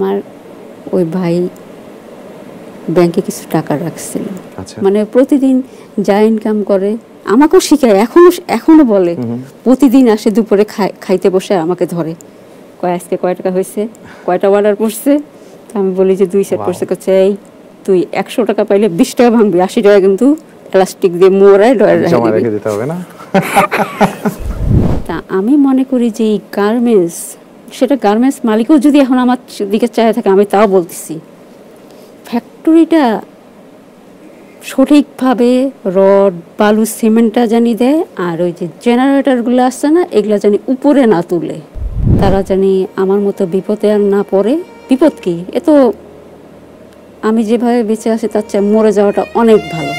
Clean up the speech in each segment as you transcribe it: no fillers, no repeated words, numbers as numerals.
আমার ওই ভাই ব্যাংকে কিছু টাকা রাখছিল, আচ্ছা। মানে প্রতিদিন যা ইনকাম করে আমাকেও শিখায়, এখনো বলে, প্রতিদিন আসে দুপুরে খাইতে বসে আমাকে ধরে, আজকে কয় টাকা হয়েছে, কয়টা অর্ডার করছে। আমি বলি যে 2 সেট করছে। এই তুই 100 টাকা পাইলে 20 টাকা ভাঙবি, 80 টাকা কিন্তু প্লাস্টিক দিয়ে মোড়ায় জমা রেখে দিতে হবে না। তা আমি মনে করি যে এই গার্মেন্টস, সেটা গার্মেন্টস মালিকও যদি এখন আমার দিকে চায় থাকে, আমি তাও বলতেছি ফ্যাক্টরিটা সঠিকভাবে রড বালু সিমেন্টটা জানি দেয়, আর ওই যে জেনারেটরগুলো আসছে না, এগুলা জানি উপরে না তুলে, তারা জানি আমার মতো বিপদে আর না পড়ে। বিপদ কি, এ তো আমি যেভাবে বেঁচে আছি তার চেয়ে মরে যাওয়াটা অনেক ভালো।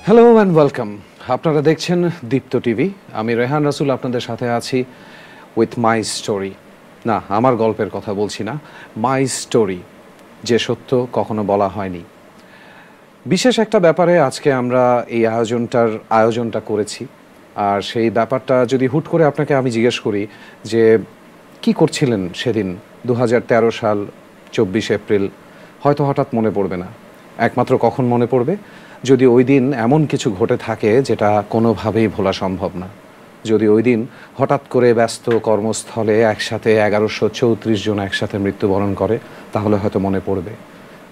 হ্যালো অ্যান্ড ওয়েলকাম, আপনারা দেখছেন দীপ্ত টিভি। আমি রেহান রাসুল আপনাদের সাথে আছি উইথ মাই স্টোরি। না, আমার গল্পের কথা বলছি না, মাই স্টোরি, যে সত্য কখনো বলা হয়নি। বিশেষ একটা ব্যাপারে আজকে আমরা এই আয়োজনটা করেছি। আর সেই ব্যাপারটা যদি হুট করে আপনাকে আমি জিজ্ঞেস করি যে কি করছিলেন সেদিন 2013 সাল 24 এপ্রিল, হয়তো হঠাৎ মনে পড়বে না। একমাত্র কখন মনে পড়বে, যদি ওই দিন এমন কিছু ঘটে থাকে যেটা কোনোভাবেই ভোলা সম্ভব না। যদি ওই দিন হঠাৎ করে ব্যস্ত কর্মস্থলে একসাথে 1134 জন একসাথে মৃত্যুবরণ করে, তাহলে হয়তো মনে পড়বে।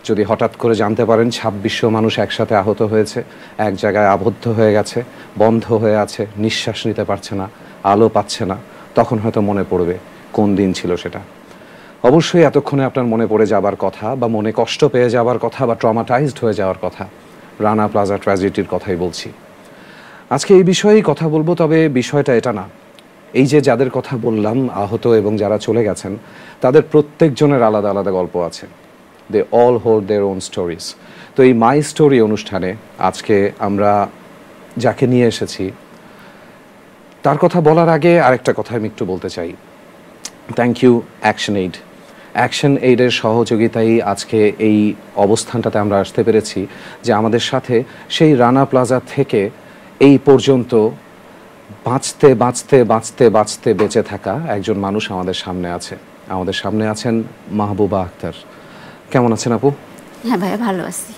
যদি হঠাৎ করে জানতে পারেন 2600 মানুষ একসাথে আহত হয়েছে, এক জায়গায় আবদ্ধ হয়ে গেছে, বন্ধ হয়ে আছে, নিঃশ্বাস নিতে পারছে না, আলো পাচ্ছে না, তখন হয়তো মনে পড়বে কোন দিন ছিল সেটা। অবশ্যই এতক্ষণে আপনার মনে পড়ে যাবার কথা, বা মনে কষ্ট পেয়ে যাবার কথা, বা ট্রমাটাইজড হয়ে যাওয়ার কথা, রানা প্লাজা ট্র্যাজেডির কথাই বলছি। আজকে এই বিষয়েই কথা বলবো, তবে বিষয়টা এটা না। এই যে যাদের কথা বললাম আহত এবং যারা চলে গেছেন, তাদের প্রত্যেকজনের আলাদা আলাদা গল্প আছে। They all hold their own stories. তো এই মাই স্টোরি অনুষ্ঠানে আজকে আমরা যাকে নিয়ে এসেছি, তার কথা বলার আগে আরেকটা কথা আমি একটু বলতে চাই। থ্যাংক ইউ অ্যাকশন এইডের সহযোগিতায় আজকে এই অবস্থানটাতে আমরা আসতে পেরেছি, যে আমাদের সাথে সেই রানা প্লাজা থেকে এই পর্যন্ত বাঁচতে বাঁচতে বাঁচতে বাঁচতে বেঁচে থাকা একজন মানুষ আমাদের সামনে আছে। আমাদের সামনে আছেন মাহবুবা আক্তার। কেমন আছেন আপু? হ্যাঁ ভাইয়া, ভালো আছি।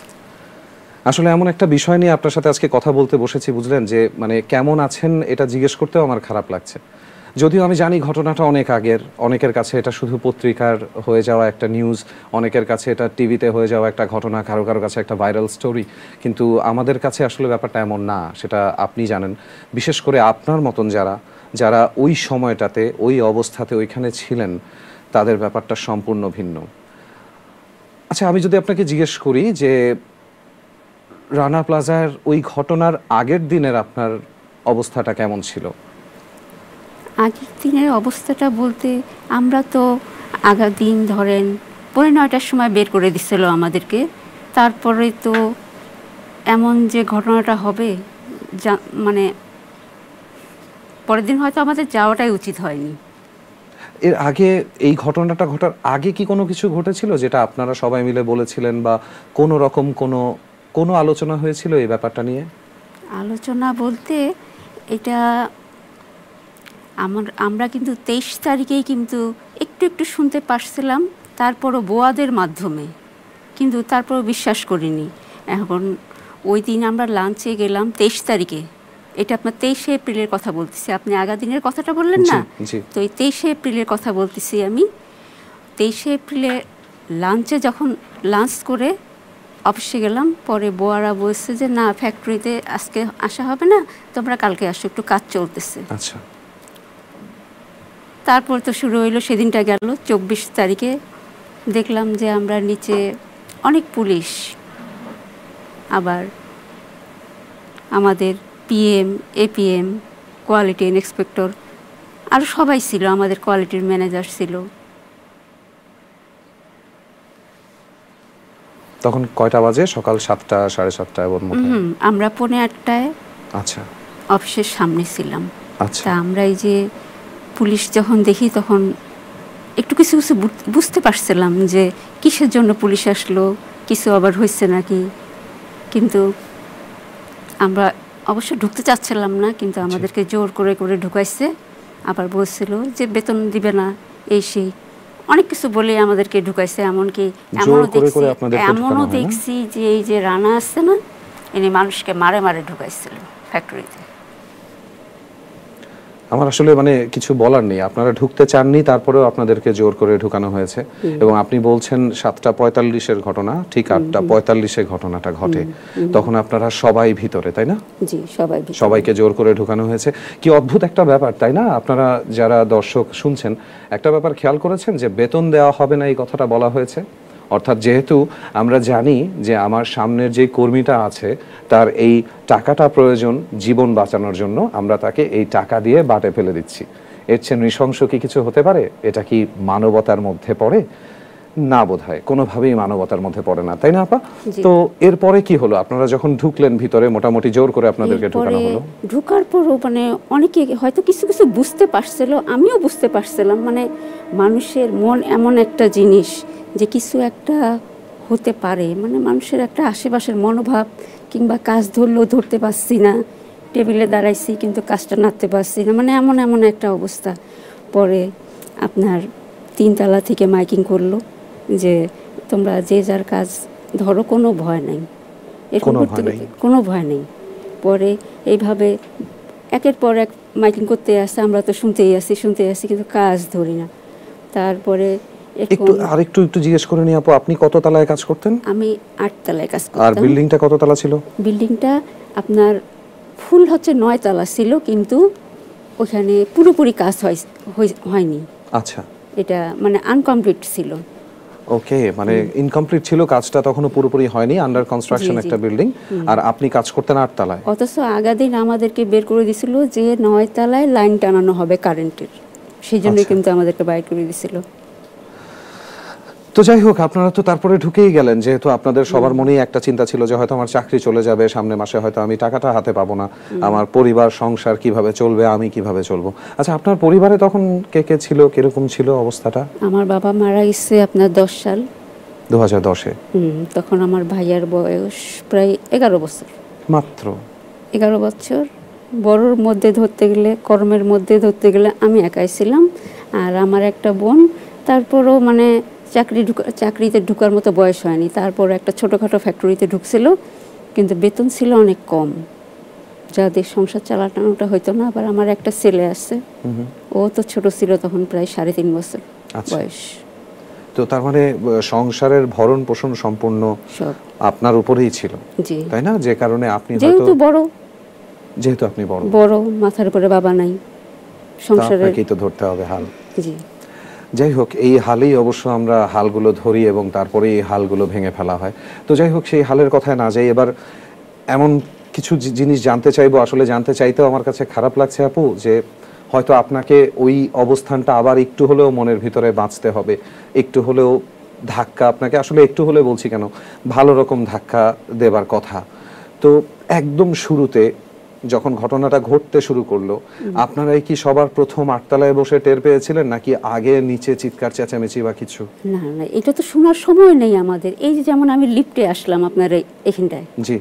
আসলে এমন একটা বিষয় নিয়ে আপনার সাথে আজকে কথা বলতে বসেছি, বুঝলেন, যে মানে কেমন আছেন এটা জিজ্ঞেস করতেও আমার খারাপ লাগছে। যদিও আমি জানি ঘটনাটা অনেক আগের, অনেকের কাছে এটা শুধু পত্রিকার হয়ে যাওয়া একটা নিউজ, অনেকের কাছে এটা টিভিতে হয়ে যাওয়া একটা ঘটনা, কারো কারো কাছে একটা ভাইরাল স্টোরি, কিন্তু আমাদের কাছে আসলে ব্যাপারটা এমন না, সেটা আপনি জানেন। বিশেষ করে আপনার মতন যারা ওই সময়টাতে ওই অবস্থাতে ওইখানে ছিলেন, তাদের ব্যাপারটা সম্পূর্ণ ভিন্ন। আচ্ছা, আমি যদি আপনাকে জিজ্ঞেস করি যে রানা প্লাজার ওই ঘটনার আগের দিনের আপনার অবস্থাটা কেমন ছিল? আগের দিনের অবস্থাটা বলতে, আমরা তো আগের দিন ধরেন 9:30টার সময় বের করে দিচ্ছিল আমাদেরকে। তারপরে তো এমন যে ঘটনাটা হবে, মানে পরের দিন হয়তো আমাদের যাওয়াটাই উচিত হয়নি। এর আগে এই ঘটনাটা ঘটার আগে কি কোনো কিছু ঘটেছিল যেটা আপনারা সবাই মিলে বলেছিলেন, বা কোনো রকম কোনো আলোচনা হয়েছিল এই ব্যাপারটা নিয়ে? আলোচনা বলতে, এটা আমরা কিন্তু 23 তারিখেই কিন্তু একটু শুনতে পারছিলাম, তারপরও বোয়াদের মাধ্যমে, কিন্তু তারপরও বিশ্বাস করিনি। এখন ওই দিন আমরা লাঞ্চে গেলাম 23 তারিখে, এটা আপনার 23 এপ্রিলের কথা বলতেছি, আপনি আগা দিনের কথাটা বললেন না, তো এই 23 এপ্রিলের কথা বলতেছি আমি। 23 এপ্রিলে লাঞ্চে যখন লাঞ্চ করে অফিসে গেলাম, পরে বোয়ারা বলছে যে না, ফ্যাক্টরিতে আজকে আসা হবে না, তোমরা কালকে আসো, একটু কাজ চলতেছে। আচ্ছা। তারপর তো শুরু হইলো, সেদিনটা গেল 24 তারিখে দেখলাম যে আমরা নিচে অনেক পুলিশ, আবার আমাদের পিএম, এপিএম, কোয়ালিটি ইন্সপেক্টর, আরও সবাই ছিল, আমাদের কোয়ালিটির ম্যানেজার ছিল। তখন কয়টা বাজে? সকাল 7টা, 7:30 এর মধ্যে? আমরা 8:45-টায় আচ্ছা অফিসের সামনে ছিলাম। আচ্ছা। তা আমরা এই যে পুলিশ যখন দেখি, তখন একটু কিছু বুঝতে পারছিলাম যে কিসের জন্য পুলিশ আসলো, কিছু আবার হয়েছে নাকি, কিন্তু আমরা অবশ্য ঢুকতে চাচ্ছিলাম না, কিন্তু আমাদেরকে জোর করে করে ঢুকাইছে। আবার বলছিল যে বেতন দিবে না, এই সেই অনেক কিছু বলে আমাদেরকে ঢুকাইছে। এমনকি এমনও দেখছি যে এই যে রানা আছে না, ইনি মানুষকে মারে মারে ঢুকাইছিল ফ্যাক্টরিতে। আমার আসলে মানে কিছু বলার নেই, আপনারা ঢুকতে চাননি, তারপরেও আপনাদেরকে জোর করে ঢুকানো হয়েছে। এবং আপনি বলছেন 7:45-এর ঘটনা, ঠিক 8:45-এ ঘটনাটা ঘটে। তখন আপনারা সবাই ভিতরে, তাই না? জি, সবাইকে জোর করে ঢুকানো হয়েছে। কি অদ্ভুত একটা ব্যাপার, তাই না? আপনারা যারা দর্শক শুনছেন, একটা ব্যাপার খেয়াল করেছেন যে বেতন দেওয়া হবে না এই কথাটা বলা হয়েছে। অর্থাৎ যেহেতু আমরা জানি যে আমার সামনের যে কর্মীটা আছে তার এই টাকাটা প্রয়োজন জীবন বাঁচানোর জন্য, আমরা তাকে এই টাকা দিয়ে বাটে ফেলে দিচ্ছি। এর চেয়ে নৃশংস কি কিছু হতে পারে? এটা কি মানবতার মধ্যে পড়ে? না, বোধহয় কোনোভাবেই মানবতার মধ্যে পড়ে না, তাই না আপা? তো এরপরে কি হলো? আপনারা যখন ঢুকলেন ভিতরে, মোটামুটি জোর করে আপনাদেরকে ঢুকানো হলো। ঢুকার পরও মানে অনেকে হয়তো কিছু কিছু বুঝতে পারছিল, আমিও বুঝতে পারছিলাম। মানে মানুষের মন এমন একটা জিনিস যে কিছু একটা হতে পারে, মানে মানুষের একটা আশেপাশের মনোভাব, কিংবা কাজ ধরলেও ধরতে পারছি না, টেবিলে দাঁড়াইছি কিন্তু কাজটা নাড়তে পারছি না, মানে এমন এমন একটা অবস্থা। পরে আপনার 3 তলা থেকে মাইকিং করলো যে তোমরা যে যার কাজ ধরো, কোনো ভয় নাই, কোনো ভয় নেই। পরে এইভাবে একের পর এক মাইকিং করতে আসছে, আমরা তো শুনতেই আসি কিন্তু কাজ ধরি না। তারপরে আরেকটু জিজ্ঞেস করে নি আপু, আপনি কত তলায় কাজ করতেন? আমি 8 তলায় কাজ করতাম। আর বিল্ডিংটা কত তলা ছিল? বিল্ডিংটা আপনার ফুল হচ্ছে 9 তলা ছিল, কিন্তু ওখানে পুরোপুরি কাজ হয়নি। আচ্ছা, এটা মানে আনকমপ্লিট ছিল। ওকে, মানে ইনকমপ্লিট ছিল, কাজটা তখনো পুরোপুরি হয়নি, আন্ডার কনস্ট্রাকশন একটা বিল্ডিং। আর আপনি কাজ করতেন 8 তলায়। অথচ আগাদিন আমাদেরকে বের করে দিছিল যে 9 তলায় লাইন টানানো হবে কারেন্টের, সেই জন্য কিন্তু আমাদেরকে বাইর করে দিছিল। তো যাই হোক, আপনারা তো তারপরে ঢুকেই গেলেন, যেহেতু আপনাদের সবার মনেই একটা চিন্তা ছিল যে হয়তো আমার চাকরি চলে যাবে, সামনের মাসে হয়তো আমি টাকাটা হাতে পাবো না, আমার পরিবার সংসার কিভাবে চলবে, আমি কিভাবে চলবো। আচ্ছা, আপনার পরিবারে তখন কে কে ছিল, কিরকম ছিল অবস্থাটা? আমার বাবা মারা গেছে আপনার 10 সাল, 2010-এ। তখন আমার ভাইয়ার বয়স প্রায় 11 বছর, মাত্র 11 বছর। বড়োর মধ্যে ধরতে গেলে, কর্মের মধ্যে ধরতে গেলে আমি একাই ছিলাম, আর আমার একটা বোন। তারপরও মানে চাকরিতে ঢুকার মতো বয়স হয়নি, তারপর একটা ছোটোখাটো ফ্যাক্টরিতে ঢুকছিল, কিন্তু বেতন ছিল অনেক কম, যাদের সংসার চালানোটা হইতো না। আবার আমার একটা ছেলে আছে, ও তো ছোট ছিল তখন, প্রায় 3.5 বছর বয়স। তো তার মানে সংসারের ভরণ পোষণ সম্পূর্ণ আপনার উপরেই ছিল, তাই না? যে কারণে আপনি যেহেতু আপনি বড়, মাথার উপরে বাবা নাই, সংসারে তো ধরতে হবে হাল। জি, যাই হোক, এই হালেই অবশ্য আমরা হালগুলো ধরি এবং তারপরে এই হালগুলো ভেঙে ফেলা হয়। তো যাই হোক, সেই হালের কথায় না যাই, এবার এমন কিছু জিনিস জানতে চাইবো। আসলে জানতে চাইতেও আমার কাছে খারাপ লাগছে আপু, যে হয়তো আপনাকে ওই অবস্থানটা আবার একটু হলেও মনের ভিতরে বাঁচতে হবে, একটু হলেও ধাক্কা, আপনাকে আসলে একটু হলে বলছি কেন, ভালো রকম ধাক্কা দেবার কথা। তো একদম শুরুতে যখন ঘটনাটা ঘটতে শুরু করলো, আপনারাই কি সবার প্রথম 8 তলায় বসে টের পেয়েছিলেন, নাকি আগে নিচে চিৎকার চেঁচামেচি বা কিছু? না, এটা তো শোনার সময় নেই আমাদের। এই যে যেমন আমি লিফটে আসলাম আপনার এখানটায়, জি,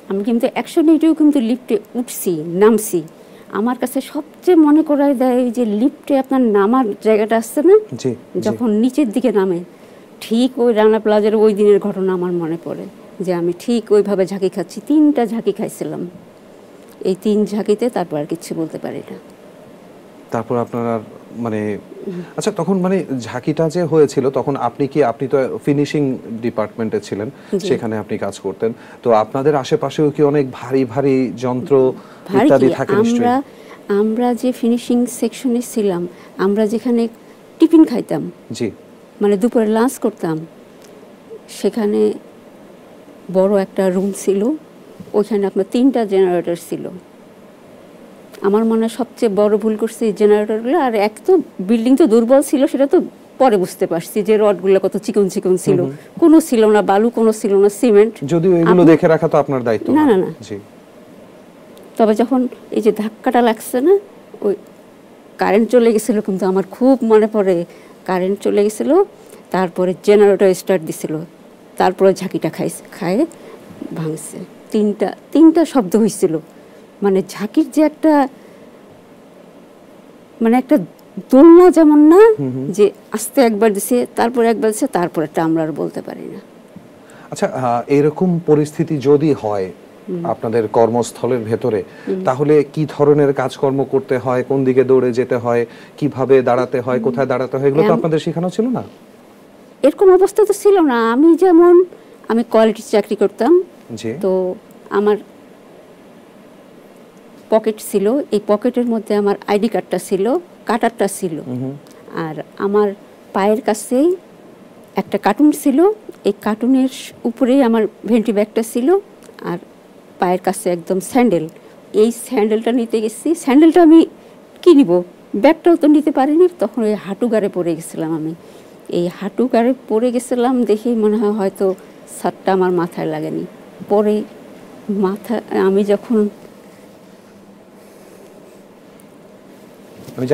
আমি কিন্তু 108-এও কিন্তু লিফটে উঠছি, নামছি। আমার কাছে সবচেয়ে মনে করায় দেয় যে লিফটে আপনার নামার জায়গাটা আসছে না, যখন নিচের দিকে নামে, ঠিক ওই রানা প্লাজার ওই দিনের ঘটনা আমার মনে পড়ে, যে আমি ঠিক ওইভাবে ঝাঁকি খাচ্ছি। 3টা ঝাঁকি খাইছিলাম, এই 3 ঝাঁকিতে তারপর আর কিছু বলতে পারি না। তারপর আপনারা মানে আচ্ছা, তখন মানে ঝাঁকিটা যে হয়েছিল, তখন আপনি তো ফিনিশিং ডিপার্টমেন্টে ছিলেন, সেখানে আপনি কাজ করতেন, তো আপনাদের আশেপাশেও কি অনেক ভারী ভারী যন্ত্র ইত্যাদি থাকে নিশ্চয়ই? আমরা যে ফিনিশিং সেকশনে ছিলাম, আমরা যেখানে টিফিন খাইতাম, জি, মানে দুপুরে লাঞ্চ করতাম, সেখানে বড় একটা রুম ছিল, ওইখানে আপনার 3টা জেনারেটর ছিল। আমার মনে হয় সবচেয়ে বড় ভুল করছে এই জেনারেটরগুলো। আর এক তো বিল্ডিং তো দুর্বল ছিল, সেটা তো পরে বুঝতে পারছি যে রডগুলো কত চিকন চিকন ছিল, কোনো ছিল না বালু, কোনো ছিল না সিমেন্ট। যদিও এগুলো দেখে রাখা তো আপনার দায়িত্ব না। জি, তবে যখন এই যে ধাক্কাটা লাগছে না, ওই কারেন্ট চলে গেছিল, কিন্তু আমার খুব মনে পড়ে, কারেন্ট চলে গেছিল, তারপরে জেনারেটর স্টার্ট দিছিল, তারপরে ঝাঁকিটা খায় ভাঙছে। 3টা শব্দ হয়েছিল, মানে ঝাঁকির যে একটা মানে একটা দোলনা যেমন না, যে আস্তে একবার দিছে তারপর একবার দিছে তারপরেরটা আমরা আর বলতে পারি না। আচ্ছা, এরকম পরিস্থিতি যদি হয় আপনাদের কর্মস্থলের ভেতরে, তাহলে কি ধরনের কাজকর্ম করতে হয়, কোন দিকে দৌড়ে যেতে হয়, কিভাবে দাঁড়াতে হয়, কোথায় দাঁড়াতে হয়, এগুলো তো আপনাদের শেখানো ছিল না? এরকম অবস্থা তো ছিল না। আমি কোয়ালিটি চাকরি করতাম, তো আমার পকেট ছিল, এই পকেটের মধ্যে আমার আইডি কার্ডটা ছিল, কাটারটা ছিল, আর আমার পায়ের কাছেই একটা কার্টুন ছিল, এই কার্টুনের উপরেই আমার ভেন্টি ব্যাগটা ছিল, আর পায়ের কাছে একদম স্যান্ডেল। এই স্যান্ডেলটা নিতে গেছি, স্যান্ডেলটা আমি কি নিব, ব্যাগটাও তো নিতে পারিনি, তখন ওই হাঁটু গাড়ে পড়ে গেছিলাম। আমি এই হাঁটু গাড়ে পড়ে গেছিলাম দেখেই মনে হয় হয়তো ছাদটা আমার মাথায় লাগেনি। পরে আমি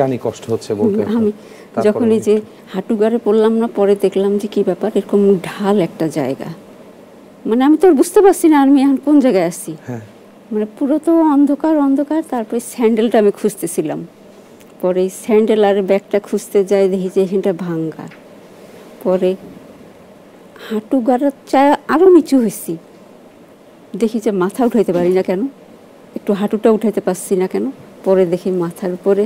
জানি কষ্ট হচ্ছে বলতে, আমি যখন এই যে হাঁটু গাড়ে পড়লাম না, পরে দেখলাম যে কি ব্যাপার, এরকম ঢাল একটা জায়গা, মানে আমি তো আর বুঝতে পারছি না আমি এখন কোন জায়গায় আছি। মানে পুরো তো অন্ধকার অন্ধকার। তারপরে স্যান্ডেলটা আমি খুঁজতেছিলাম, পরে স্যান্ডেল আর ব্যাগটা খুঁজতে যাই, দেখি যে এখানটা ভাঙ্গা। পরে হাঁটু গাড়ার চায় আরও নিচু হয়েছি, দেখি যে মাথা উঠাইতে পারি না কেন, একটু হাঁটুটা উঠাইতে পারছি না কেন। পরে দেখি মাথার উপরে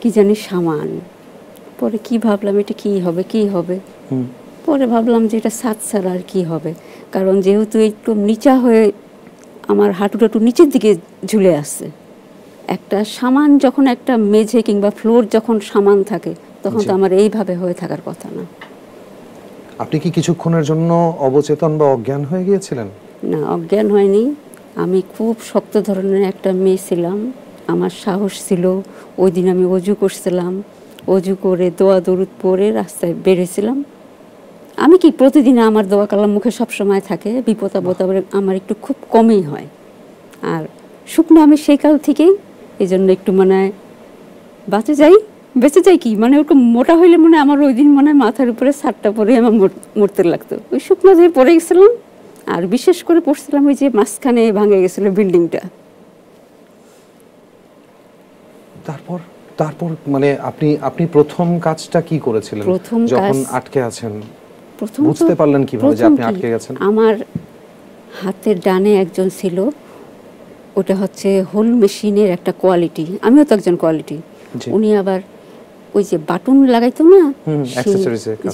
কি জানি সামান। পরে কি ভাবলাম এটা কি হবে কি হবে, পরে ভাবলাম যে এটা ছাদ ছাড়া আর কি হবে, কারণ যেহেতু একটু নিচা হয়ে আমার হাঁটুটা একটু নিচের দিকে ঝুলে আসছে। একটা সামান যখন একটা মেঝে কিংবা ফ্লোর যখন সামান থাকে, তখন তো আমার এইভাবে হয়ে থাকার কথা না। আপনি কি কিছুক্ষণের জন্য অবচেতন বা অজ্ঞান হয়ে গিয়েছিলেন? না, অজ্ঞান হয়নি। আমি খুব শক্ত ধরনের একটা মেয়ে ছিলাম, আমার সাহস ছিল। ওই দিন আমি অজু করছিলাম, অজু করে দোয়া দরুদ পড়ে রাস্তায় বেরিয়েছিলাম। আমি কি প্রতিদিন আমার দোয়া কালাম মুখে সবসময় থাকে, বিপদ আপদ আমার একটু খুব কমই হয়। আর শুকনো আমি সেই কাল থেকেই এই জন্য একটু মনে হয় বেঁচে যাই কি, মানে ওরকম মোটা হইলে মনে আমার ওই দিন মনে হয় মাথার উপরে ছাদটা পরে আমার মরতে লাগতো। ওই শুকনো দিয়ে পড়ে গেছিলাম, আর বিশেষ করে পড়ছিলাম ওই যে মাঝখানে ভাঙে গেছিল বিল্ডিংটা। তারপর মানে আপনি প্রথম কাজটা কি করেছিলেন যখন আটকে আছেন? বুঝতে পারলেন কিভাবে যে আপনি আটকে গেছেন? আমার হাতের ডানে একজন ছিল, ওটা হচ্ছে হোল মেশিনের একটা কোয়ালিটি, আমিও তো একজন কোয়ালিটি। উনি আবার ওই যে বাটন লাগাইতো না,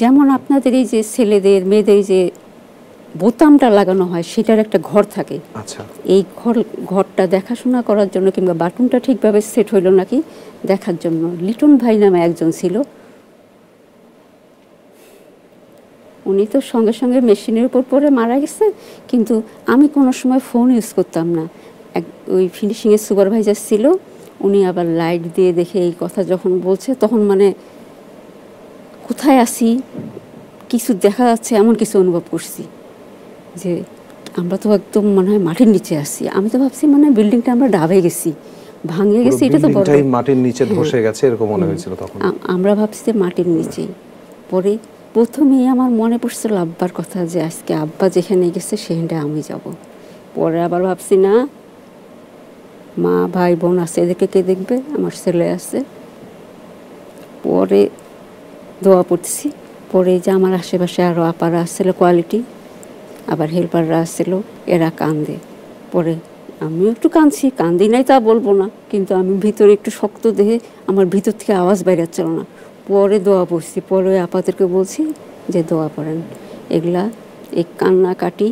যেমন আপনাদের এই যে ছেলেদের মেয়েদের যে বোতামটা লাগানো হয় সেটার একটা ঘর থাকে। আচ্ছা, এই ঘরটা দেখাশোনা করার জন্য কিংবা বাটনটা ঠিকভাবে সেট হইল নাকি দেখার জন্য লিটন ভাই নামে একজন ছিল। উনি তো সঙ্গে সঙ্গে মেশিনের উপর পড়ে মারা গেছে, কিন্তু আমি কোনো সময় ফোন ইউজ করতাম না। ওই ফিনিশিংয়ের সুপারভাইজার ছিল, উনি আবার লাইট দিয়ে দেখে এই কথা যখন বলছে, তখন মানে কোথায় আসি কিছু দেখা যাচ্ছে এমন কিছু অনুভব করছি যে আমরা তো একদম মনে হয় মাটির নিচে আসি। আমি তো ভাবছি মানে বিল্ডিংটা আমরা ডাবে গেছি, ভাঙে গেছি, এটা তো মাটির নিচে ধসে গেছে এরকম মনে হয়েছিল তখন। আমরা ভাবছি যে মাটির নিচেই। পরে প্রথমেই আমার মনে পড়ছিল আব্বার কথা, যে আজকে আব্বা যেখানে গেছে সেখানটা আমি যাব। পরে আবার ভাবছি না, মা ভাই বোন আছে, এদেরকে কে দেখবে, আমার ছেলে আছে। পরে দোয়া পড়তেছি। পরে যে আমার আশেপাশে আরও আপারা আসছিল কোয়ালিটি, আবার হেল্পাররা আসছিল, এরা কান্দে। পরে আমিও একটু কান্দি নাই তা বলবো না, কিন্তু আমি ভিতরে একটু শক্ত দেহে আমার ভিতর থেকে আওয়াজ বাইরে যাচ্ছিল না। পরে দোয়া পড়ছি, পরে আপাদেরকে বলছি যে দোয়া পড়েন। এগুলা এই কান্নাকাটি,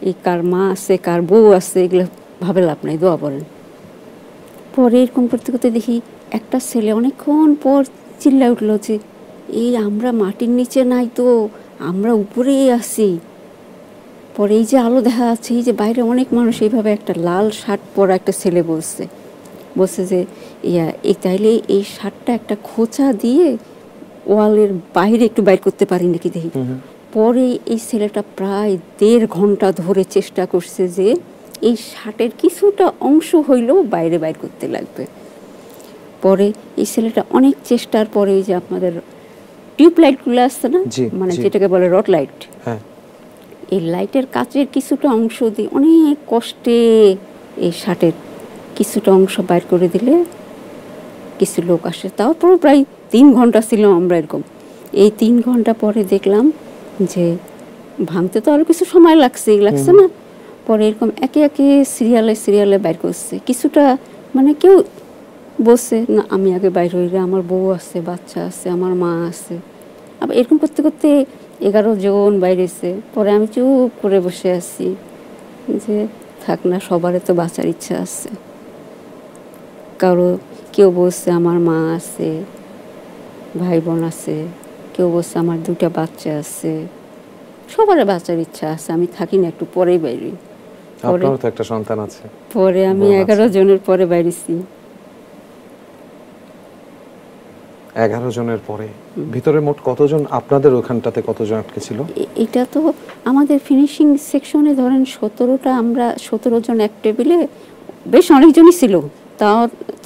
এই কার মা আছে কার বউ আছে এগুলো ভাবে লাভ নাই, দোয়া পড়েন। পরে এরকম করতে করতে দেখি একটা ছেলে অনেকক্ষণ পর চিল্লা উঠলো যে এই আমরা মাটির নিচে নাই তো, আমরা উপরেই আছি। পরে এই যে আলো দেখা যাচ্ছে, এই যে বাইরে অনেক মানুষ, এইভাবে একটা লাল শার্ট পরা একটা ছেলে বলছে যে এই তাইলে এই শার্টটা একটা খোঁচা দিয়ে ওয়ালের বাইরে একটু বাইর করতে পারি নাকি দেখি। পরে এই ছেলেটা প্রায় 1.5 ঘন্টা ধরে চেষ্টা করছে যে এই শার্টের কিছুটা অংশ হইলেও বাইরে বাইর করতে লাগবে। পরে এই ছেলেটা অনেক চেষ্টার পরে ওই যে আপনাদের টিউব লাইটগুলো আসছে না, মানে যেটাকে বলে রড লাইট, এই লাইটের কাচের কিছুটা অংশ দিয়ে অনেক কষ্টে এই শার্টের কিছুটা অংশ বাইর করে দিলে কিছু লোক আসে, তারপর প্রায় 3 ঘন্টা ছিল আমরা এরকম। এই 3 ঘন্টা পরে দেখলাম যে ভাঙতে তো আরো কিছু সময় লাগছে না, পরে এরকম একে একে সিরিয়ালে বাইর করছে। কিছুটা মানে কেউ বসে না আমি আগে বাইর হইলে, আমার বউ আছে, বাচ্চা আছে, আমার মা আছে, আবার এরকম করতে করতে 11 জন বাইরেছে। পরে আমি চুপ করে বসে আছি যে থাক না, সবারই তো বাঁচার ইচ্ছা আছে। কেউ বলছে আমার মা আছে, ভাই বোন আছে, কেউ বলছে আমার 2টা বাচ্চা আছে, সবারই বাঁচার ইচ্ছা আছে, আমি থাকি না, একটু পরেই বাইরে। আপনারও তো একটা সন্তান আছে। পরে আমি 11 জনের পরে বাইরেছি। 11 জনের পরে ভিতরে মোট কতজন? আপনাদের ওখানটাতে কতজন আটকে ছিল? এটা তো আমাদের ফিনিশিং সেকশনে ধরেন 17টা, আমরা 17 জন এক টেবিলে, বেশ অনেকজনই ছিল,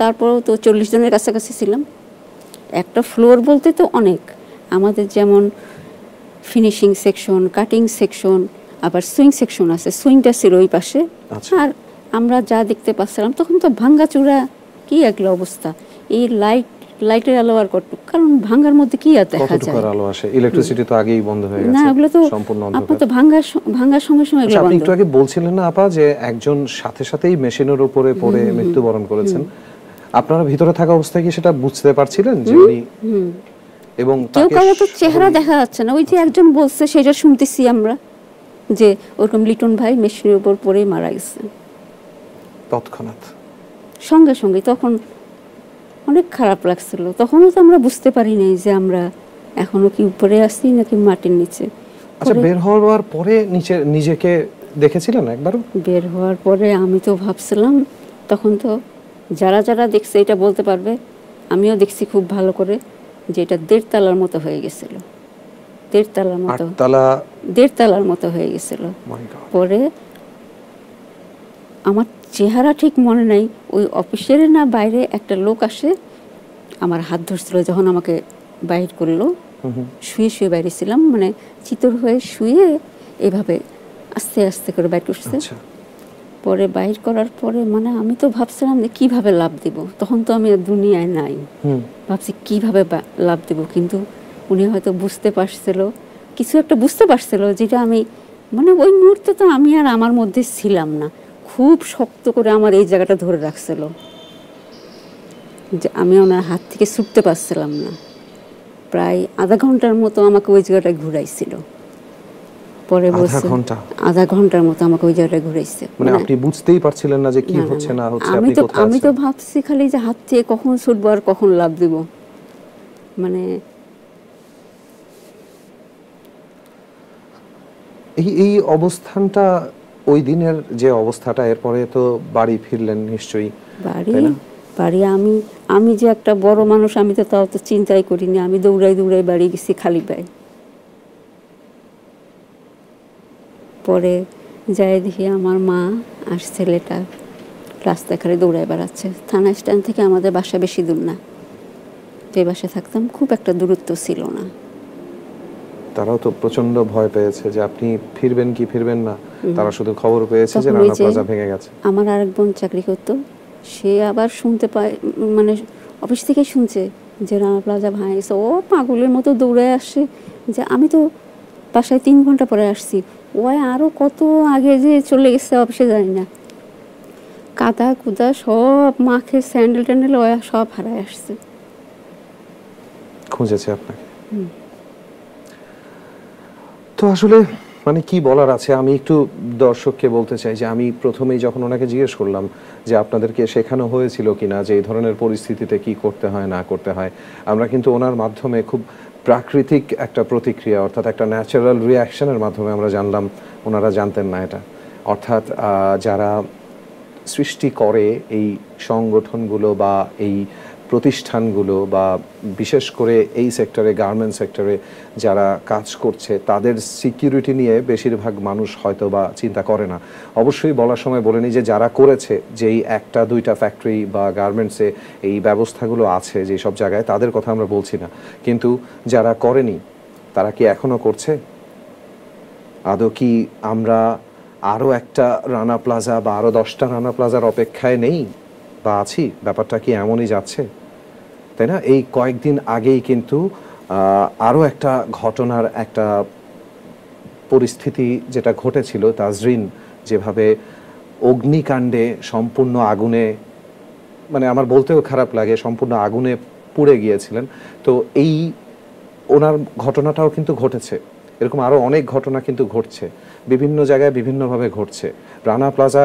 তারপরেও তো 40 জনের কাছাকাছি ছিলাম। একটা ফ্লোর বলতে তো অনেক, আমাদের যেমন ফিনিশিং সেকশন, কাটিং সেকশন, আবার সুইং সেকশন আছে, সুইংটা ছিল ওই পাশে। আর আমরা যা দেখতে পাচ্ছিলাম তখন তো ভাঙ্গাচুরা, কি একলা অবস্থা। এই লাইটের আলো আর কত, কারণ ভাঙ্গার মধ্যে কি আর দেখা যায়, কতটুকু আলো আসে? ইলেকট্রিসিটি তো আগেই বন্ধ হয়ে গেছে, না ওগুলো তো সম্পূর্ণ অন্ধকার। আপনি তো ভাঙ্গার সঙ্গে এগুলো আপনি বন্ধ। একটু আগে বলছিলেন না আপা যে একজন সাথেই মেশিনের উপরে পড়ে মৃত্যুবরণ করেছেন, আপনারা ভিতরে থাকা অবস্থায় কি সেটা বুঝতে পারছিলেন যে উনি? এবং কেউ কারো তো চেহারা দেখা যাচ্ছে না, ওই যে একজন বলছে সেটা শুনতেছি আমরা যে ওরকম লিটন ভাই মেশিনের উপর পড়ে মারা গেছে তৎক্ষণাৎ, সঙ্গে। তখন অনেক খারাপ লাগছিল, তখনও তো আমরা বুঝতে পারি নাই যে আমরা এখনো কি উপরে আছি নাকি মাটির নিচে। আচ্ছা, বের হওয়ার পরে নিজেকে দেখেছিলেন একবারও? বের হওয়ার পরে আমি তো ভাবছিলাম, তখন তো যারা দেখছে এটা বলতে পারবে, আমিও দেখছি খুব ভালো করে, যে এটা 1.5 তলার মতো হয়ে গেছিল, 1.5 তলার মতো, 1.5 তলার মতো হয়ে গেছিল। পরে আমার চেহারা ঠিক মনে নাই, ওই অফিসের না বাইরে একটা লোক আসে, আমার হাত ধরছিল যখন আমাকে বাইর করলো, শুয়ে বাইরে ছিলাম, মানে চিতর হয়ে শুয়ে এভাবে আস্তে আস্তে করে বাইর করছে। পরে বাইর করার পরে মানে আমি তো ভাবছিলাম যে কিভাবে লাভ দেব, তখন তো আমি দুনিয়ায় নাই, ভাবছি কিভাবে লাভ দেব, কিন্তু উনি হয়তো কিছু একটা বুঝতে পারছিল, যেটা আমি মানে ওই মুহূর্তে তো আমি আর আমার মধ্যে ছিলাম না, খুব শক্ত করে আমার এই জায়গাটা ধরে রাখছিল, যে আমি ওনার হাত থেকে ছুটতে পারছিলাম না। প্রায় আধা ঘন্টার মতো আমাকে ওই জায়গাটায় ঘুরাইছিল। পরে বলছে আধা ঘন্টার মতো আমাকে ওই জায়গাটায় ঘুরাইছে। মানে আপনি বুঝতেই পারছিলেন না যে কি হচ্ছে না হচ্ছে, আপনি কোথায় আছেন? আমি তো ভাবছি খালি যে হাত থেকে কখন ছুটবো আর কখন লাভ দিব। মানে এই অবস্থানটা, ওই দিনের যে অবস্থাটা, এরপরে তো বাড়ি ফিরলেন নিশ্চয়ই? বাড়ি আমি যে একটা বড় মানুষ, আমি তো তাও তো চিন্তাই করিনি, আমি দৌড়াই বাড়ি গেছি খালি পায়ে। পরে যাই দেখি আমার মা আর ছেলেটা রাস্তায় খালি দৌড়ায় বেড়াচ্ছে। থানা স্ট্যান্ড থেকে আমাদের বাসা বেশি দূর না, যে বাসায় থাকতাম খুব একটা দূরত্ব ছিল না। তারাও তো প্রচন্ড ভয় পেয়েছে যে আপনি ফিরবেন কি ফিরবেন না, তারা শুধু খবর পেয়েছে যে রানা প্লাজা ভেঙে গেছে। আমার আরেক বোন চাকরি করতো, সে আবার শুনতে পায়, মানে অফিস থেকে শুনছে যে রানা প্লাজা ভেঙে গেছে, ও পাগলের মতো দৌড়ে আসে, যে আমি তো বাসায় 3 ঘন্টা পরে আসছি, ও আরো কত আগে যে চলে গেছে অফিসে, জানি না, কাদা কুদা সব মাখে, স্যান্ডেল ট্যান্ডেল ও সব হারায় আসছে। খুঁজেছে আপনাকে? তো আসলে মানে কি বলার আছে, আমি একটু দর্শককে বলতে চাই যে আমি প্রথমেই যখন ওনাকে জিজ্ঞেস করলাম যে আপনাদেরকে শেখানো হয়েছিল কিনা যে এই ধরনের পরিস্থিতিতে কি করতে হয় না করতে হয়, আমরা কিন্তু ওনার মাধ্যমে খুব প্রাকৃতিক একটা প্রতিক্রিয়া, অর্থাৎ একটা ন্যাচারাল রিয়াকশনের মাধ্যমে আমরা জানলাম, ওনারা জানতেন না এটা। অর্থাৎ যারা সৃষ্টি করে এই সংগঠনগুলো বা এই প্রতিষ্ঠানগুলো, বা বিশেষ করে এই সেক্টরে, গার্মেন্ট সেক্টরে যারা কাজ করছে, তাদের সিকিউরিটি নিয়ে বেশিরভাগ মানুষ হয়তো বা চিন্তা করে না। অবশ্যই বলার সময় বলে নিই যে যারা করেছে, যেই 1-2টা ফ্যাক্টরি বা গার্মেন্টসে এই ব্যবস্থাগুলো আছে যে সব জায়গায়, তাদের কথা আমরা বলছি না, কিন্তু যারা করেনি তারা কি এখনো করছে? আদৌ কি আমরা আরও একটা রানা প্লাজা বা আরও 10টা রানা প্লাজার অপেক্ষায় নেই? বা আছি, ব্যাপারটা কি এমনই যাচ্ছে, তাই না? এই কয়েকদিন আগেই কিন্তু আরও একটা ঘটনার একটা পরিস্থিতি যেটা ঘটেছিল, তাজরিন যেভাবে অগ্নিকাণ্ডে সম্পূর্ণ আগুনে, মানে আমার বলতেও খারাপ লাগে, সম্পূর্ণ আগুনে পুড়ে গিয়েছিলেন। তো এই ওনার ঘটনাটাও কিন্তু ঘটেছে, এরকম আরও অনেক ঘটনা কিন্তু ঘটছে, বিভিন্ন জায়গায় বিভিন্নভাবে ঘটছে। Rana plaza